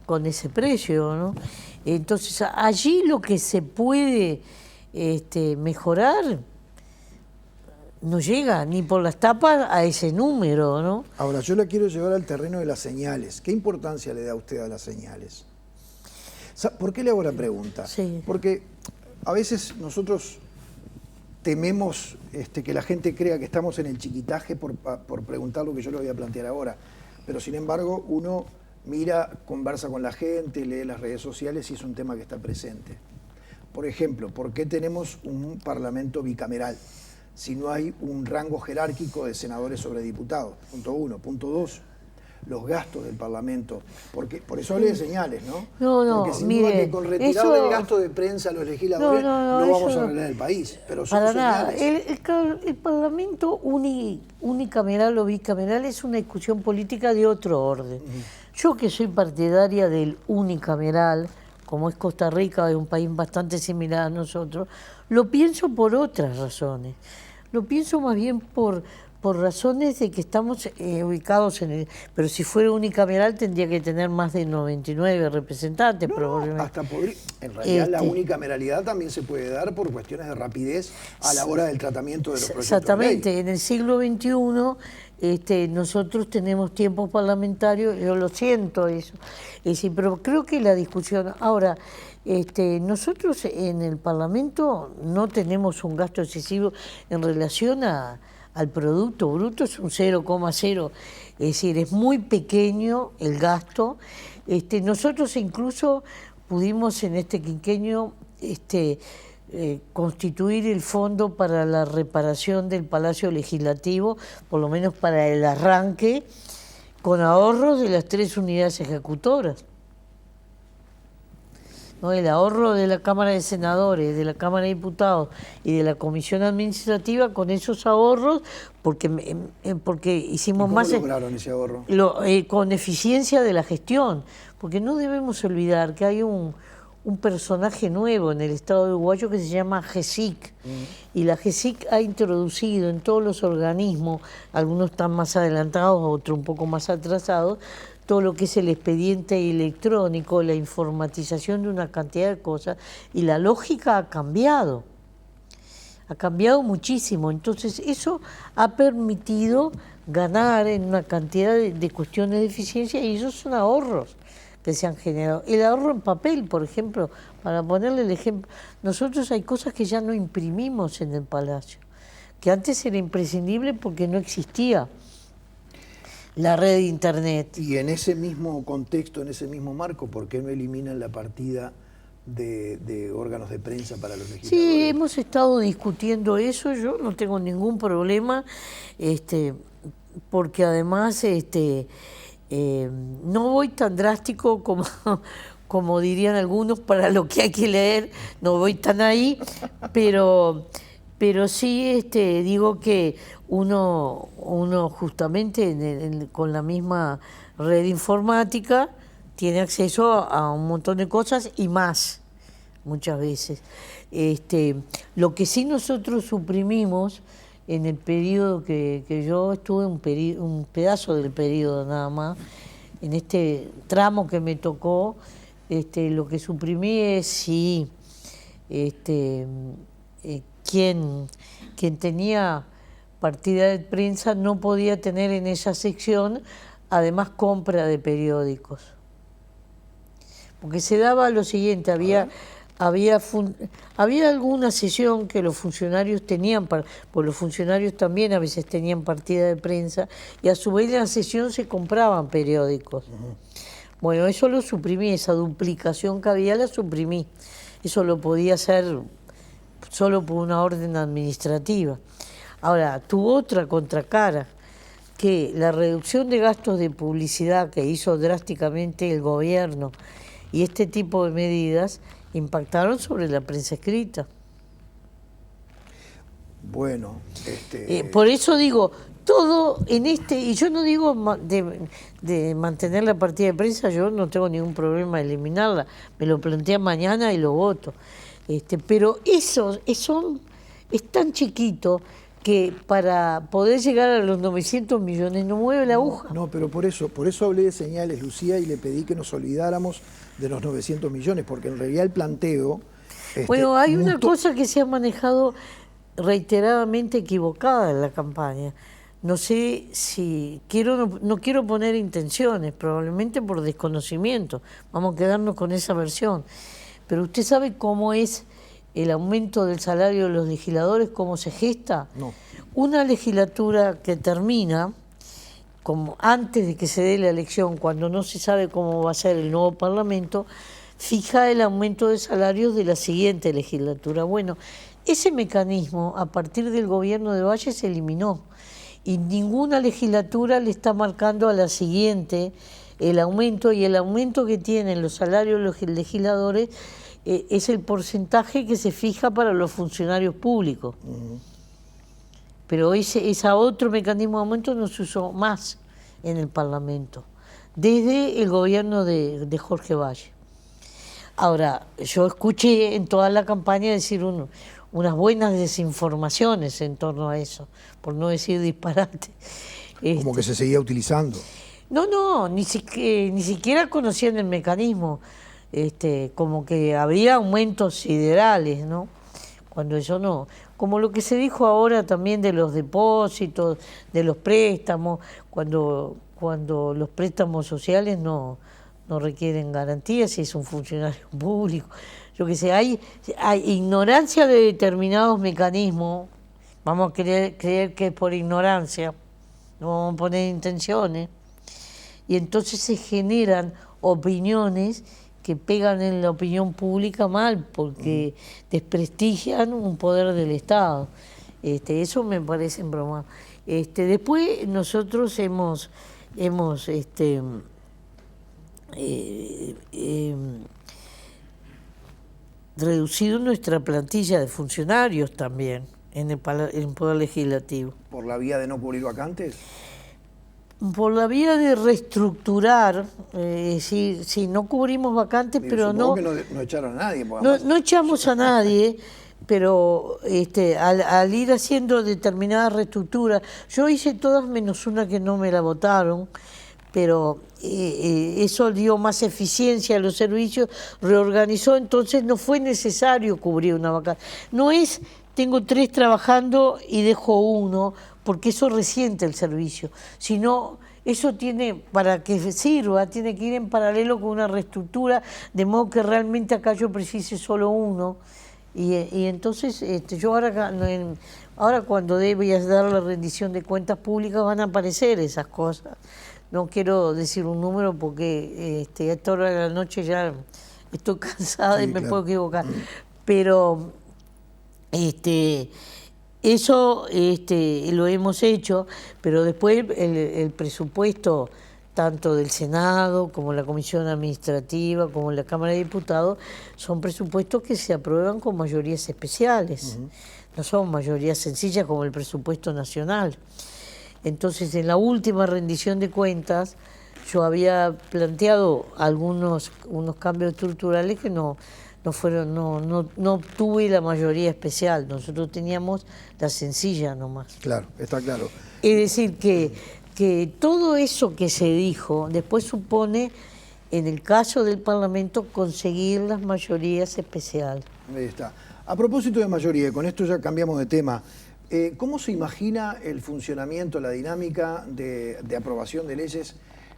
con ese precio, ¿no? Entonces, allí lo que se puede mejorar no llega ni por las tapas a ese número, ¿no? Ahora, yo la quiero llevar al terreno de las señales. ¿Qué importancia le da usted a las señales? ¿Por qué le hago la pregunta? Sí. Porque a veces nosotros tememos que la gente crea que estamos en el chiquitaje por preguntar lo que yo le voy a plantear ahora. Pero sin embargo, uno mira, conversa con la gente, lee las redes sociales y es un tema que está presente. Por ejemplo, ¿por qué tenemos un parlamento bicameral si no hay un rango jerárquico de senadores sobre diputados? Punto uno. Punto dos, los gastos del Parlamento. Porque, por eso hablé de señales, ¿no? No, porque sin mire, duda que con retirar eso, del gasto de prensa a los legisladores no vamos a arreglar el país. Pero son para nada. señales. El Parlamento unicameral o bicameral es una discusión política de otro orden. Yo que soy partidaria del unicameral, como es Costa Rica, es un país bastante similar a nosotros, lo pienso por otras razones. Lo pienso más bien por razones de que estamos ubicados en el... Pero si fuera unicameral tendría que tener más de 99 representantes, probablemente. Hasta podría... En realidad la unicameralidad también se puede dar por cuestiones de rapidez a la hora del tratamiento de los proyectos Exactamente, de ley. en el siglo XXI nosotros tenemos tiempos parlamentarios, yo lo siento eso. Es decir, pero creo que la discusión... Ahora, nosotros en el Parlamento no tenemos un gasto excesivo en relación al Producto Bruto, es un 0,0, es decir, es muy pequeño el gasto. Nosotros incluso pudimos en este quinquenio constituir el fondo para la reparación del Palacio Legislativo, por lo menos para el arranque, con ahorros de las 3 unidades ejecutoras. ¿No? El ahorro de la Cámara de Senadores, de la Cámara de Diputados y de la Comisión Administrativa, con esos ahorros, porque hicimos más... ¿Cómo lograron ese ahorro? Con eficiencia de la gestión, porque no debemos olvidar que hay un personaje nuevo en el Estado uruguayo que se llama GESIC, y la GESIC ha introducido en todos los organismos, algunos están más adelantados, otros un poco más atrasados, todo lo que es el expediente electrónico, la informatización de una cantidad de cosas, y la lógica ha cambiado muchísimo. Entonces eso ha permitido ganar en una cantidad de cuestiones de eficiencia, y esos son ahorros que se han generado. El ahorro en papel, por ejemplo, para ponerle el ejemplo, nosotros hay cosas que ya no imprimimos en el Palacio, que antes era imprescindible porque no existía la red de Internet. Y en ese mismo contexto, en ese mismo marco, ¿por qué no eliminan la partida de órganos de prensa para los legisladores? Sí, hemos estado discutiendo eso, yo no tengo ningún problema, porque además no voy tan drástico como dirían algunos para lo que hay que leer, no voy tan ahí, pero sí digo que uno justamente con la misma red informática tiene acceso a un montón de cosas y más, muchas veces. Lo que sí nosotros suprimimos en el periodo que yo estuve, un pedazo del periodo nada más, en este tramo que me tocó, lo que suprimí es si quien tenía partida de prensa no podía tener en esa sección además compra de periódicos. Porque se daba lo siguiente, había alguna sesión que los funcionarios tenían, pues los funcionarios también a veces tenían partida de prensa, y a su vez en la sesión se compraban periódicos. Bueno, eso lo suprimí, esa duplicación que había la suprimí. Eso lo podía hacer solo por una orden administrativa. Ahora, tuvo otra contracara, que la reducción de gastos de publicidad que hizo drásticamente el gobierno y este tipo de medidas impactaron sobre la prensa escrita. Bueno, por eso digo, todo en y yo no digo de mantener la partida de prensa, yo no tengo ningún problema de eliminarla, me lo plantean mañana y lo voto. Pero eso es tan chiquito que para poder llegar a los 900 millones no mueve la aguja. No, pero por eso hablé de señales, Lucía, y le pedí que nos olvidáramos de los 900 millones, porque en realidad el planteo... Bueno, hay una cosa que se ha manejado reiteradamente equivocada en la campaña. No sé si no quiero poner intenciones, probablemente por desconocimiento. Vamos a quedarnos con esa versión. Pero usted sabe cómo es el aumento del salario de los legisladores, cómo se gesta. No. Una legislatura que termina, como antes de que se dé la elección, cuando no se sabe cómo va a ser el nuevo Parlamento, fija el aumento de salarios de la siguiente legislatura. Bueno, ese mecanismo a partir del gobierno de Valle se eliminó y ninguna legislatura le está marcando a la siguiente el aumento, y el aumento que tienen los salarios de los legisladores es el porcentaje que se fija para los funcionarios públicos. Pero ese otro mecanismo de aumento no se usó más en el Parlamento, desde el gobierno de Jorge Valle. Ahora, yo escuché en toda la campaña decir unas buenas desinformaciones en torno a eso, por no decir disparate. Como que se seguía utilizando. No, ni siquiera conocían el mecanismo, como que había aumentos siderales, ¿no? Cuando eso no. Como lo que se dijo ahora también de los depósitos, de los préstamos, cuando los préstamos sociales no requieren garantías si es un funcionario público. Yo qué sé, hay ignorancia de determinados mecanismos, vamos a creer que es por ignorancia, no vamos a poner intenciones, y entonces se generan opiniones que pegan en la opinión pública mal, porque desprestigian un poder del Estado. Eso me parece en broma. Después nosotros hemos reducido nuestra plantilla de funcionarios también en el Poder Legislativo. ¿Por la vía de no cubrir vacantes? Por la vía de reestructurar, sí, no cubrimos vacantes, pero no... que no echaron a nadie. No echamos a nadie, pero al ir haciendo determinadas reestructuras, yo hice todas menos una que no me la votaron, pero eso dio más eficiencia a los servicios, reorganizó, entonces no fue necesario cubrir una vacante. No es, tengo 3 trabajando y dejo 1, porque eso resiente el servicio, sino eso tiene, para que sirva, tiene que ir en paralelo con una reestructura, de modo que realmente acá yo precise solo 1, y entonces yo ahora cuando deba dar la rendición de cuentas públicas van a aparecer esas cosas. No quiero decir un número porque a esta hora de la noche ya estoy cansada y me puedo equivocar, pero eso lo hemos hecho, pero después el presupuesto tanto del Senado como la Comisión Administrativa como la Cámara de Diputados son presupuestos que se aprueban con mayorías especiales, no son mayorías sencillas como el presupuesto nacional. Entonces, en la última rendición de cuentas, yo había planteado unos cambios estructurales que no obtuve la mayoría especial. Nosotros teníamos la sencilla nomás. Claro, está claro. Es decir, que todo eso que se dijo después supone, en el caso del Parlamento, conseguir las mayorías especiales. Ahí está. A propósito de mayoría, con esto ya cambiamos de tema. ¿Cómo se imagina el funcionamiento, la dinámica de aprobación de leyes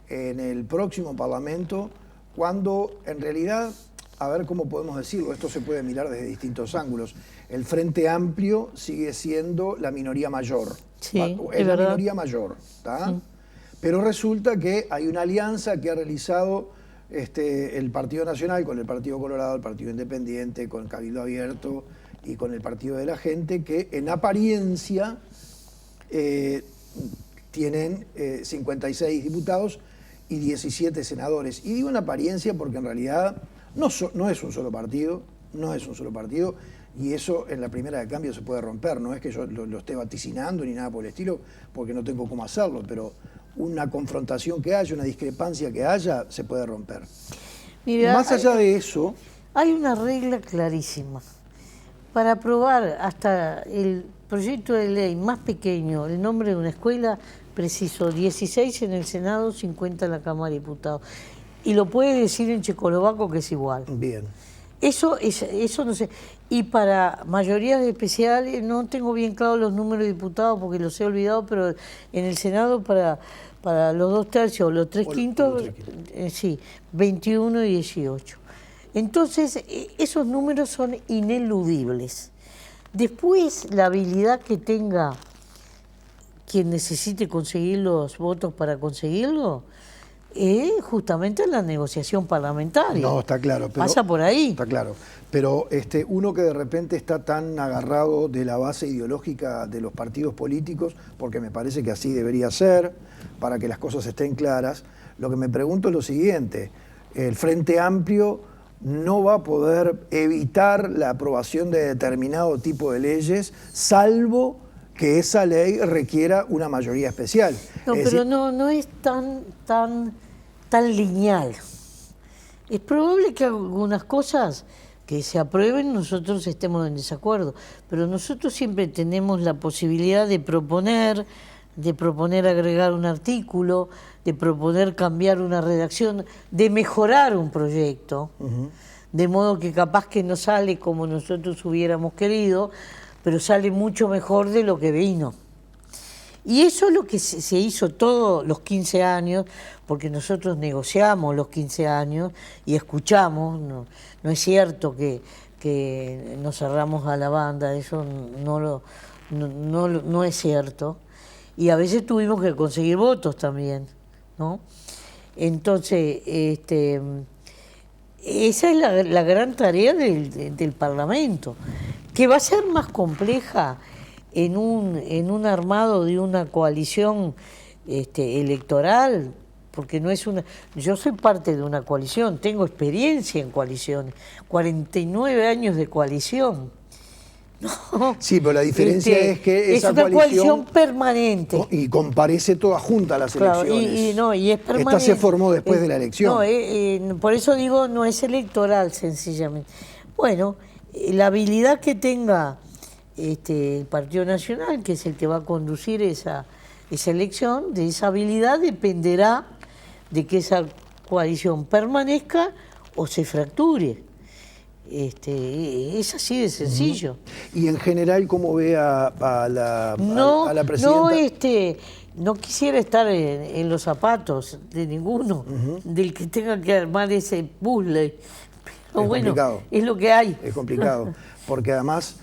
en el próximo Parlamento, cuando en realidad, a ver cómo podemos decirlo, esto se puede mirar desde distintos ángulos, el Frente Amplio sigue siendo la minoría mayor? Sí, es la minoría mayor, ¿tá? Sí. Pero resulta que hay una alianza que ha realizado el Partido Nacional con el Partido Colorado, el Partido Independiente, con Cabildo Abierto y con el Partido de la Gente, que en apariencia tienen 56 diputados y 17 senadores. Y digo en apariencia porque en realidad no es un solo partido, no es un solo partido, y eso en la primera de cambio se puede romper. No es que yo lo esté vaticinando ni nada por el estilo, porque no tengo cómo hacerlo, pero una confrontación que haya, una discrepancia que haya, se puede romper. Mira, más allá de eso... Hay una regla clarísima. Para aprobar hasta el proyecto de ley más pequeño, el nombre de una escuela, preciso 16 en el Senado, 50 en la Cámara de Diputados. Y lo puede decir en checoslovaco que es igual. Bien. Eso no sé. Y para mayorías especiales, no tengo bien claro los números de diputados porque los he olvidado, pero en el Senado para los 2/3 o los 3/5, sí, 21 y 18. Entonces, esos números son ineludibles. Después, la habilidad que tenga quien necesite conseguir los votos para conseguirlo, es justamente la negociación parlamentaria. No, está claro. Pero, pasa por ahí. Está claro. Pero uno que de repente está tan agarrado de la base ideológica de los partidos políticos, porque me parece que así debería ser, para que las cosas estén claras, lo que me pregunto es lo siguiente: el Frente Amplio no va a poder evitar la aprobación de determinado tipo de leyes, salvo que esa ley requiera una mayoría especial. No, pero no es tan lineal. Es probable que algunas cosas que se aprueben nosotros estemos en desacuerdo, pero nosotros siempre tenemos la posibilidad de proponer agregar un artículo, de proponer cambiar una redacción, de mejorar un proyecto, de modo que capaz que no sale como nosotros hubiéramos querido, pero sale mucho mejor de lo que vino. Y eso es lo que se hizo todos los 15 años, porque nosotros negociamos los 15 años y escuchamos. No es cierto que nos cerramos a la banda, eso no es cierto. Y a veces tuvimos que conseguir votos también, ¿no? Entonces, esa es la gran tarea del Parlamento, que va a ser más compleja en un armado de una coalición electoral, porque no es una... Yo soy parte de una coalición, tengo experiencia en coaliciones, 49 años de coalición. No, sí, pero la diferencia es que esa es una coalición permanente. Y comparece toda junta a las elecciones. Claro, y es permanente. Esta se formó después de la elección. Por eso digo, no es electoral sencillamente. Bueno, la habilidad que tenga el Partido Nacional, que es el que va a conducir esa elección, de esa habilidad dependerá de que esa coalición permanezca o se fracture. Es así de sencillo. Y en general, ¿cómo ve a la presidenta? No quisiera estar en los zapatos de ninguno, del que tenga que armar ese puzzle. Pero bueno, complicado. Es lo que hay. Es complicado, porque además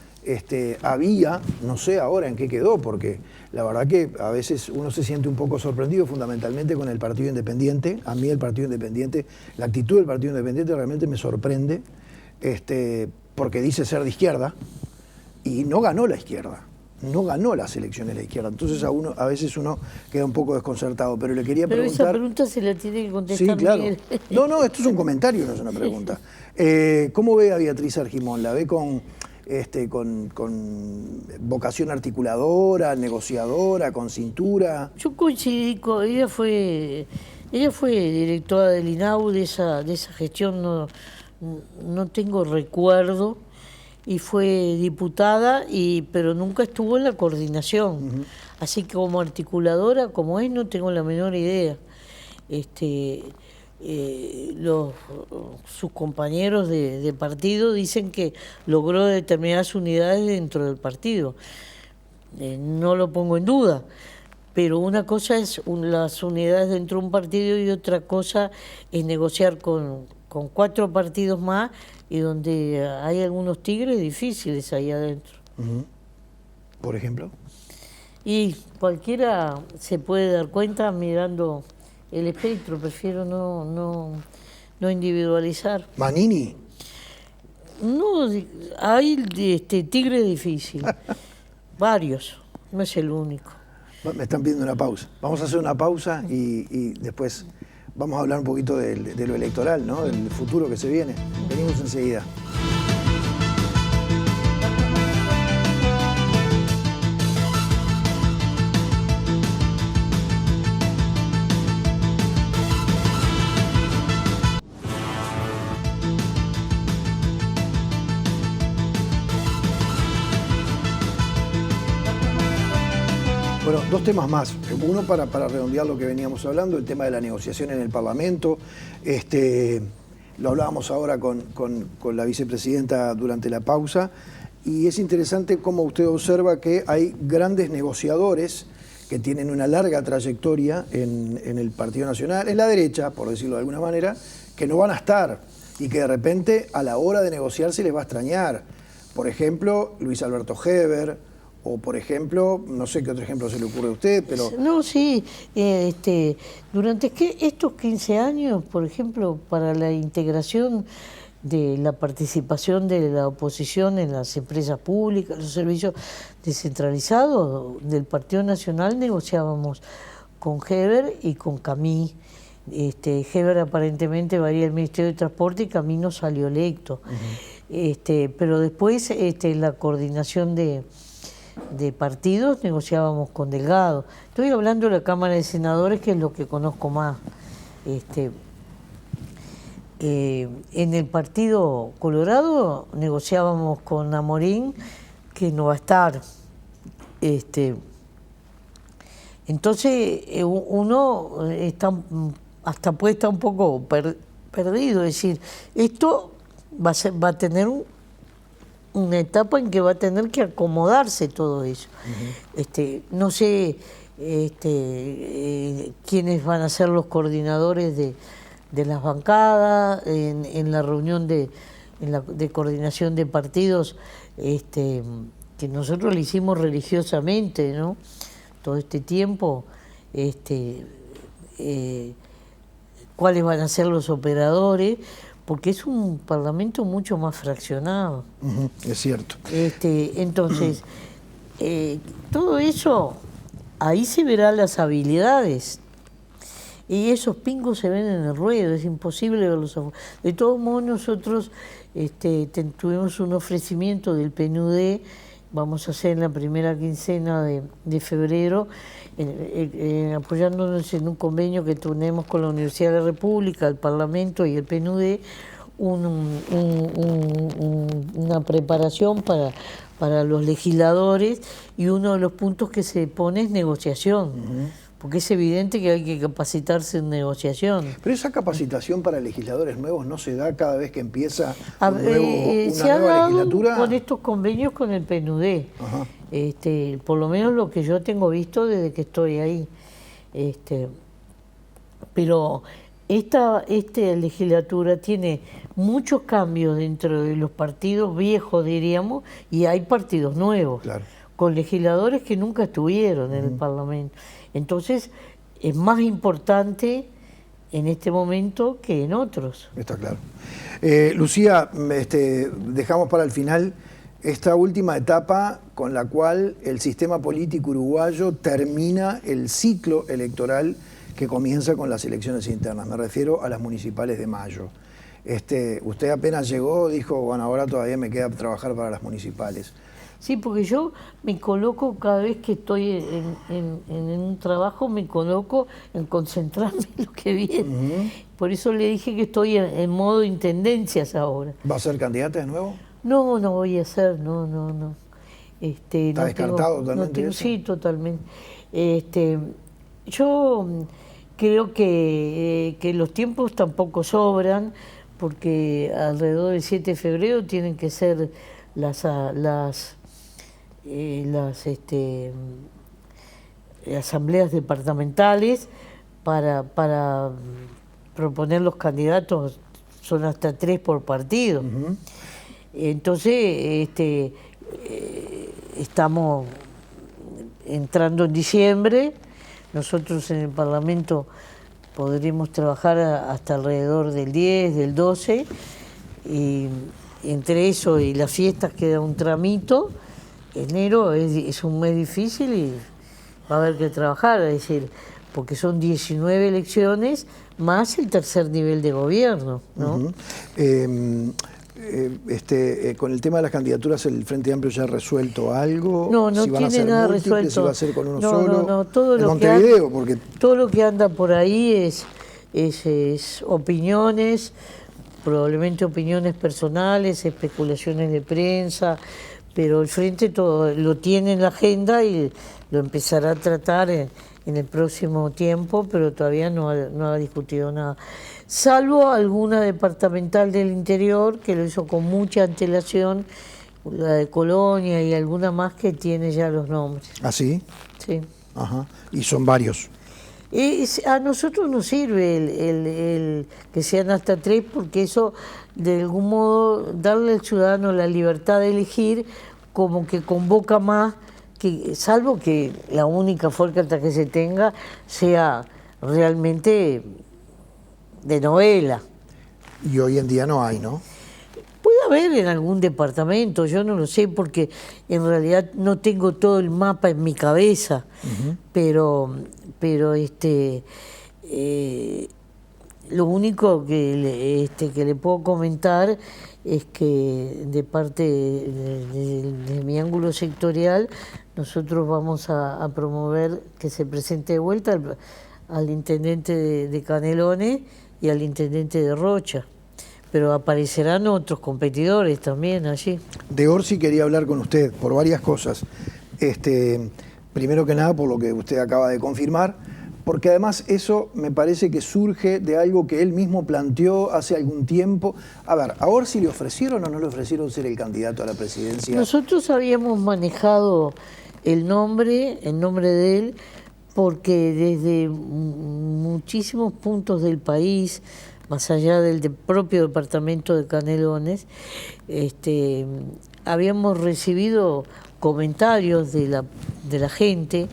había, no sé ahora en qué quedó, porque la verdad que a veces uno se siente un poco sorprendido, fundamentalmente con el Partido Independiente. A mí el Partido Independiente, la actitud del Partido Independiente realmente me sorprende, porque dice ser de izquierda y no ganó la izquierda, no ganó las elecciones la izquierda. Entonces a veces uno queda un poco desconcertado, pero le quería preguntar... Pero esa pregunta se la tiene que contestar. Sí, claro. Miguel. No, esto es un comentario, no es una pregunta. ¿Cómo ve a Beatriz Argimón? ¿La ve con vocación articuladora, negociadora, con cintura? Yo coincidí con ella, fue directora del INAU, de esa gestión no tengo recuerdo, y fue diputada, pero nunca estuvo en la coordinación. Así que como articuladora, como es, no tengo la menor idea. Sus compañeros de partido dicen que logró determinadas unidades dentro del partido. No lo pongo en duda, pero una cosa es las unidades dentro de un partido y otra cosa es negociar con 4 partidos más y donde hay algunos tigres difíciles ahí adentro. ¿Por ejemplo? Y cualquiera se puede dar cuenta mirando el espectro. Prefiero no no individualizar. ¿Manini? No, hay tigre difícil, varios, no es el único. Me están pidiendo una pausa. Vamos a hacer una pausa y después vamos a hablar un poquito de lo electoral, ¿no? Del futuro que se viene. Venimos enseguida. Bueno, dos temas más. Uno para redondear lo que veníamos hablando, el tema de la negociación en el Parlamento. Lo hablábamos ahora con la vicepresidenta durante la pausa. Y es interesante cómo usted observa que hay grandes negociadores que tienen una larga trayectoria en el Partido Nacional, en la derecha, por decirlo de alguna manera, que no van a estar y que de repente a la hora de negociar se les va a extrañar. Por ejemplo, Luis Alberto Heber. O, por ejemplo, no sé qué otro ejemplo se le ocurre a usted, pero... No, sí, durante estos 15 años, por ejemplo, para la integración de la participación de la oposición en las empresas públicas, los servicios descentralizados del Partido Nacional, negociábamos con Heber y con Camí. Heber aparentemente va a ir al Ministerio de Transporte y Camí no salió electo. Pero después la coordinación de partidos negociábamos con Delgado. Estoy hablando de la Cámara de Senadores, que es lo que conozco más. En el Partido Colorado negociábamos con Amorín, que no va a estar. Entonces uno está, hasta puede estar un poco perdido, es decir, esto va a tener una etapa en que va a tener que acomodarse todo eso. No sé quiénes van a ser los coordinadores de las bancadas en la reunión de coordinación de partidos, que nosotros le hicimos religiosamente, ¿no? Todo este tiempo, cuáles van a ser los operadores, porque es un parlamento mucho más fraccionado. Es cierto. Entonces, todo eso, ahí se verán las habilidades. Y esos pingos se ven en el ruedo, es imposible verlos afuera. De todos modos, nosotros tuvimos un ofrecimiento del PNUD, vamos a hacer en la primera quincena de febrero, apoyándonos en un convenio que tenemos con la Universidad de la República, el Parlamento y el PNUD, una preparación para los legisladores, y uno de los puntos que se pone es negociación. Porque es evidente que hay que capacitarse en negociación. Pero esa capacitación para legisladores nuevos no se da cada vez que empieza una nueva legislatura. Con estos convenios con el PNUD. Por lo menos lo que yo tengo visto desde que estoy ahí. Pero esta legislatura tiene muchos cambios dentro de los partidos viejos, diríamos, y hay partidos nuevos, claro, con legisladores que nunca estuvieron en el Parlamento. Entonces, es más importante en este momento que en otros. Está claro. Lucía, dejamos para el final esta última etapa con la cual el sistema político uruguayo termina el ciclo electoral que comienza con las elecciones internas. Me refiero a las municipales de mayo. Usted apenas llegó, dijo, bueno, ahora todavía me queda trabajar para las municipales. Sí, porque yo me coloco cada vez que estoy en un trabajo, me coloco en concentrarme en lo que viene. Por eso le dije que estoy en modo intendencias ahora. ¿Va a ser candidata de nuevo? No, no voy a ser, no. ¿Está descartado totalmente eso? Sí, totalmente. Yo creo que los tiempos tampoco sobran, porque alrededor del 7 de febrero tienen que ser las asambleas departamentales para proponer los candidatos. Son hasta 3 por partido. Entonces estamos entrando en diciembre. Nosotros en el Parlamento podremos trabajar hasta alrededor del 10, del 12, y entre eso y las fiestas queda un tramito. Enero es un mes difícil y va a haber que trabajar, es decir, porque son 19 elecciones más el tercer nivel de gobierno, ¿no? Con el tema de las candidaturas, ¿el Frente Amplio ya ha resuelto algo? No, no si van a tiene ser nada múltiples, resuelto. si va a ser con uno No, solo. no, todo en lo Montevideo, porque todo lo que anda por ahí es opiniones, probablemente opiniones personales, especulaciones de prensa, pero el Frente todo lo tiene en la agenda y lo empezará a tratar en el próximo tiempo, pero todavía no ha discutido nada. Salvo alguna departamental del interior que lo hizo con mucha antelación, la de Colonia y alguna más que tiene ya los nombres. ¿Ah, sí? Sí. Ajá. Y son varios. A nosotros nos sirve el que sean hasta 3, porque eso, de algún modo, darle al ciudadano la libertad de elegir, como que convoca más, que salvo que la única fuerza que se tenga sea realmente de novela. Y hoy en día no hay, ¿no? Puede haber en algún departamento, yo no lo sé, porque en realidad no tengo todo el mapa en mi cabeza, pero lo único que le puedo comentar es que de parte de mi ángulo sectorial, nosotros vamos a promover que se presente de vuelta al intendente de Canelones y al intendente de Rocha. Pero aparecerán otros competidores también allí. De Orsi quería hablar con usted por varias cosas. Primero que nada, por lo que usted acaba de confirmar, porque además eso me parece que surge de algo que él mismo planteó hace algún tiempo. A ver, ¿a Orsi le ofrecieron o no le ofrecieron ser el candidato a la presidencia? Nosotros habíamos manejado el nombre de él, porque desde muchísimos puntos del país, más allá del propio departamento de Canelones, habíamos recibido comentarios de la gente,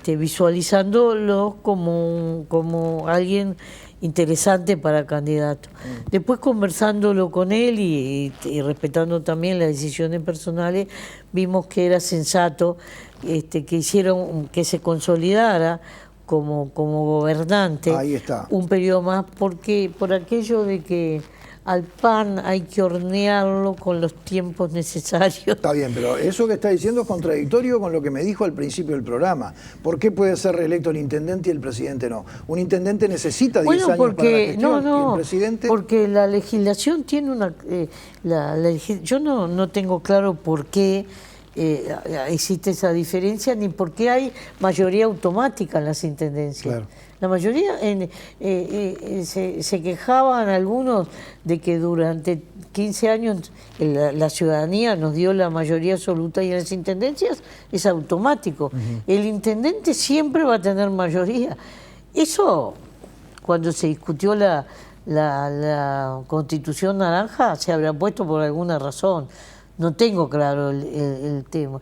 visualizándolo como alguien interesante para candidato. Después, conversándolo con él y respetando también las decisiones personales, vimos que era sensato que se consolidara como gobernante. Ahí está. Un periodo más, porque por aquello de que al pan hay que hornearlo con los tiempos necesarios. Está bien, pero eso que está diciendo es contradictorio con lo que me dijo al principio del programa. ¿Por qué puede ser reelecto el intendente y el presidente no? Un intendente necesita 10 años para la gestión y el presidente... Porque la legislación tiene una... yo no tengo claro por qué existe esa diferencia, ni por qué hay mayoría automática en las intendencias. Claro. La mayoría, se quejaban algunos de que durante 15 años la ciudadanía nos dio la mayoría absoluta y en las intendencias es automático. El intendente siempre va a tener mayoría. Eso, cuando se discutió la Constitución Naranja, se habrá puesto por alguna razón. No tengo claro el tema.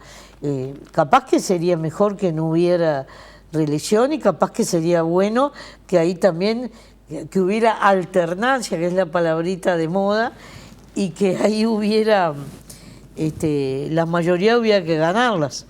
Capaz que sería mejor que no hubiera reelección y capaz que sería bueno que ahí también que hubiera alternancia, que es la palabrita de moda, y que ahí hubiera, la mayoría hubiera que ganarlas.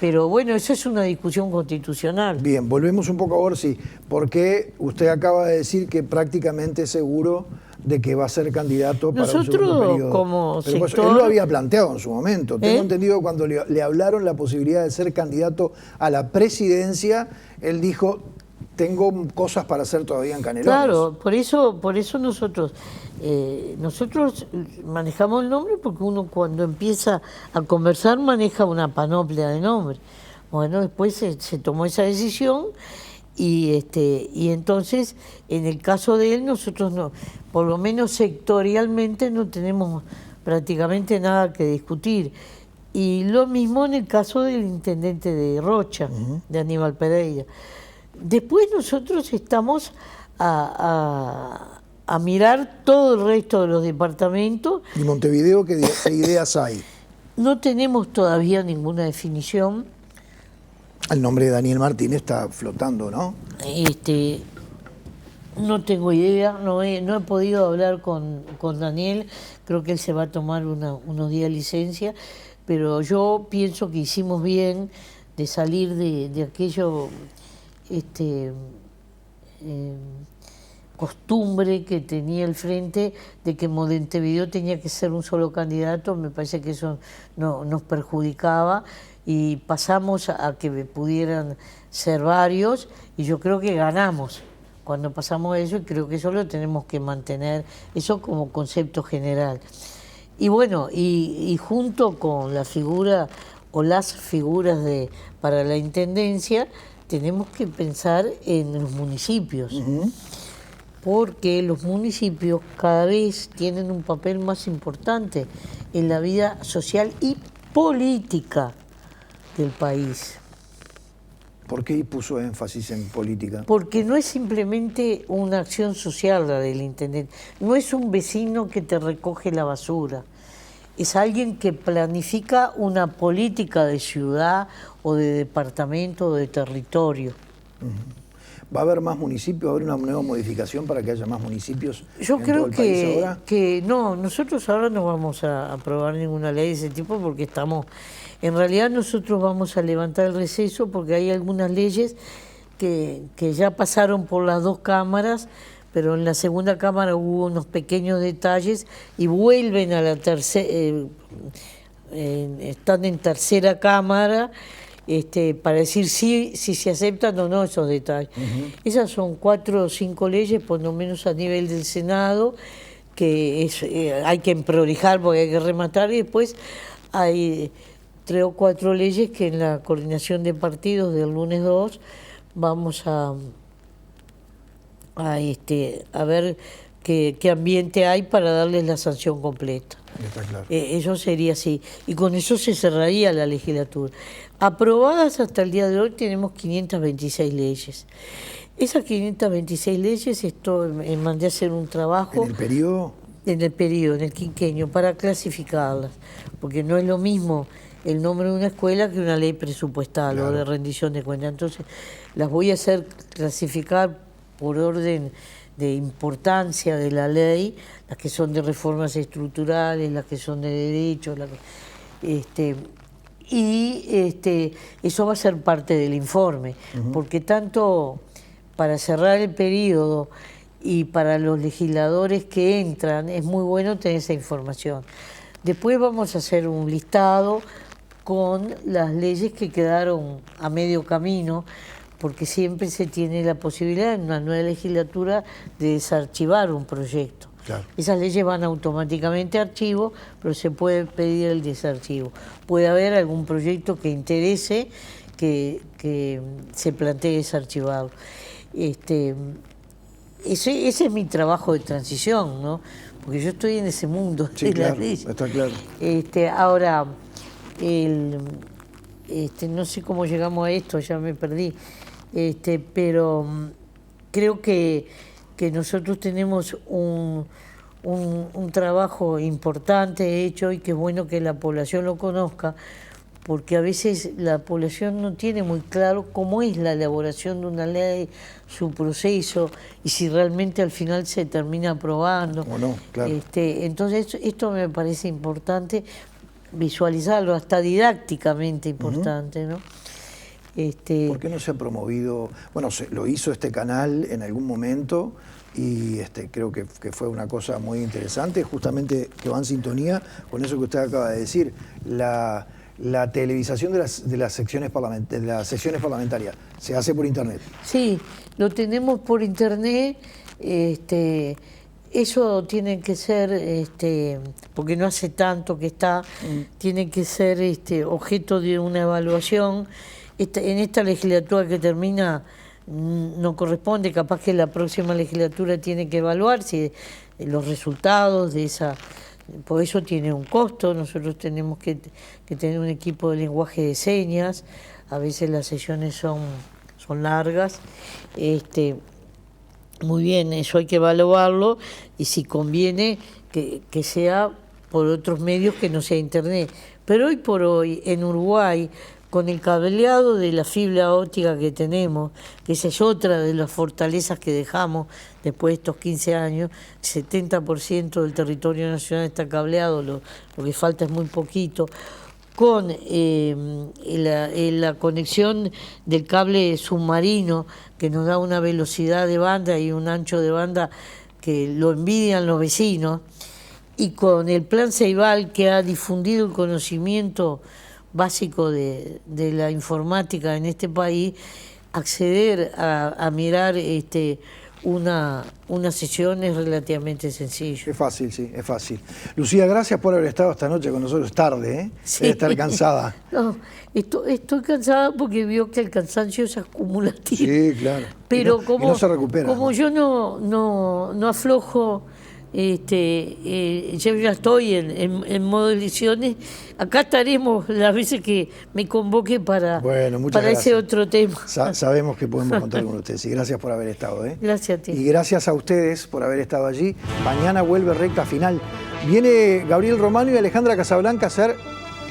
Pero bueno, eso es una discusión constitucional. Bien, volvemos un poco a Orsi, porque usted acaba de decir que prácticamente es seguro de que va a ser candidato para un segundo periodo. Como pero sector... él lo había planteado en su momento. Tengo entendido que cuando le hablaron la posibilidad de ser candidato a la presidencia, él dijo, tengo cosas para hacer todavía en Canelones. Claro, por eso nosotros manejamos el nombre, porque uno cuando empieza a conversar maneja una panoplia de nombres. Bueno, después se tomó esa decisión y entonces, en el caso de él, nosotros no, por lo menos sectorialmente no tenemos prácticamente nada que discutir. Y lo mismo en el caso del intendente de Rocha, de Aníbal Pereira. Después nosotros estamos a mirar todo el resto de los departamentos. ¿Y Montevideo qué ideas hay? No tenemos todavía ninguna definición. El nombre de Daniel Martínez está flotando, ¿no? No tengo idea, no he podido hablar con Daniel, creo que él se va a tomar unos días de licencia, pero yo pienso que hicimos bien de salir de aquello, eh, costumbre que tenía el Frente de que Montevideo tenía que ser un solo candidato. Me parece que eso nos perjudicaba y pasamos a que pudieran ser varios, y yo creo que ganamos cuando pasamos eso, y creo que eso lo tenemos que mantener, eso como concepto general. Y bueno, y junto con la figura o las figuras para la intendencia, tenemos que pensar en los municipios, porque los municipios cada vez tienen un papel más importante en la vida social y política del país. ¿Por qué puso énfasis en política? Porque no es simplemente una acción social la del intendente, no es un vecino que te recoge la basura, es alguien que planifica una política de ciudad o de departamento o de territorio. ¿Va a haber más municipios? ¿Va a haber una nueva modificación para que haya más municipios? Yo en creo todo el país ahora? que no, nosotros ahora no vamos a aprobar ninguna ley de ese tipo porque en realidad nosotros vamos a levantar el receso porque hay algunas leyes que ya pasaron por las dos cámaras, pero en la segunda cámara hubo unos pequeños detalles y vuelven a la tercera, están en tercera cámara, para decir si se aceptan o no esos detalles. Esas son 4 o 5 leyes, por lo menos a nivel del Senado, que hay que prolijar porque hay que rematar, y después hay 3 o 4 leyes que en la coordinación de partidos del lunes 2 vamos a ver qué ambiente hay para darles la sanción completa. Está claro. Eso sería así. Y con eso se cerraría la legislatura. Aprobadas hasta el día de hoy tenemos 526 leyes. Esas 526 leyes, mandé a hacer un trabajo. ¿En el periodo? En el periodo, en el quinquenio, para clasificarlas. Porque no es lo mismo el nombre de una escuela que una ley presupuestal, claro, o de rendición de cuentas. Entonces, las voy a hacer clasificar por orden de importancia de la ley, las que son de reformas estructurales, las que son de derechos, eso va a ser parte del informe, porque tanto para cerrar el periodo y para los legisladores que entran es muy bueno tener esa información. Después vamos a hacer un listado con las leyes que quedaron a medio camino, porque siempre se tiene la posibilidad en una nueva legislatura de desarchivar un proyecto. Claro. Esas leyes van automáticamente a archivo, pero se puede pedir el desarchivo. Puede haber algún proyecto que interese que se plantee desarchivarlo. Ese es mi trabajo de transición, ¿no? Porque yo estoy en ese mundo sí, de las leyes. Está claro. Ahora, no sé cómo llegamos a esto, ya me perdí. Pero creo que nosotros tenemos un trabajo importante hecho y que es bueno que la población lo conozca, porque a veces la población no tiene muy claro cómo es la elaboración de una ley, su proceso, y si realmente al final se termina aprobando. O no, claro. Entonces esto me parece importante visualizarlo, hasta didácticamente importante, ¿no? ¿Por qué no se ha promovido? Bueno, lo hizo este canal en algún momento y creo que fue una cosa muy interesante, justamente que va en sintonía con eso que usted acaba de decir, la televisación de las secciones parlamentarias. ¿Se hace por internet? Sí, lo tenemos por internet. Eso tiene que ser, porque no hace tanto que está, tiene que ser objeto de una evaluación. En esta legislatura que termina no corresponde, capaz que la próxima legislatura tiene que evaluar si los resultados de esa, por eso tiene un costo. Nosotros tenemos que tener un equipo de lenguaje de señas, a veces las sesiones son largas, muy bien, eso hay que evaluarlo, y si conviene que sea por otros medios que no sea internet. Pero hoy por hoy en Uruguay, con el cableado de la fibra óptica que tenemos, que esa es otra de las fortalezas que dejamos después de estos 15 años, 70% del territorio nacional está cableado, lo que falta es muy poquito, con la conexión del cable submarino que nos da una velocidad de banda y un ancho de banda que lo envidian los vecinos, y con el Plan Ceibal, que ha difundido el conocimiento básico de la informática en este país, acceder a mirar una sesión es relativamente sencillo. Es fácil, sí, es fácil. Lucía, gracias por haber estado esta noche con nosotros. Es tarde, ¿eh? Sí. Debe estar cansada. No, estoy cansada porque veo que el cansancio es acumulativo. Sí, claro. Pero y no se recupera, como ¿no? yo no aflojo, yo ya estoy en modo de elecciones, acá estaremos las veces que me convoque para ese otro tema. Sabemos que podemos contar con ustedes y gracias por haber estado, ¿eh? Gracias a ti. Y gracias a ustedes por haber estado allí. Mañana vuelve recta final. Viene Gabriel Romano y Alejandra Casablanca a hacer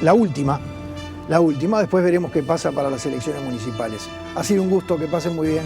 la última. Después veremos qué pasa para las elecciones municipales. Ha sido un gusto, que pasen muy bien.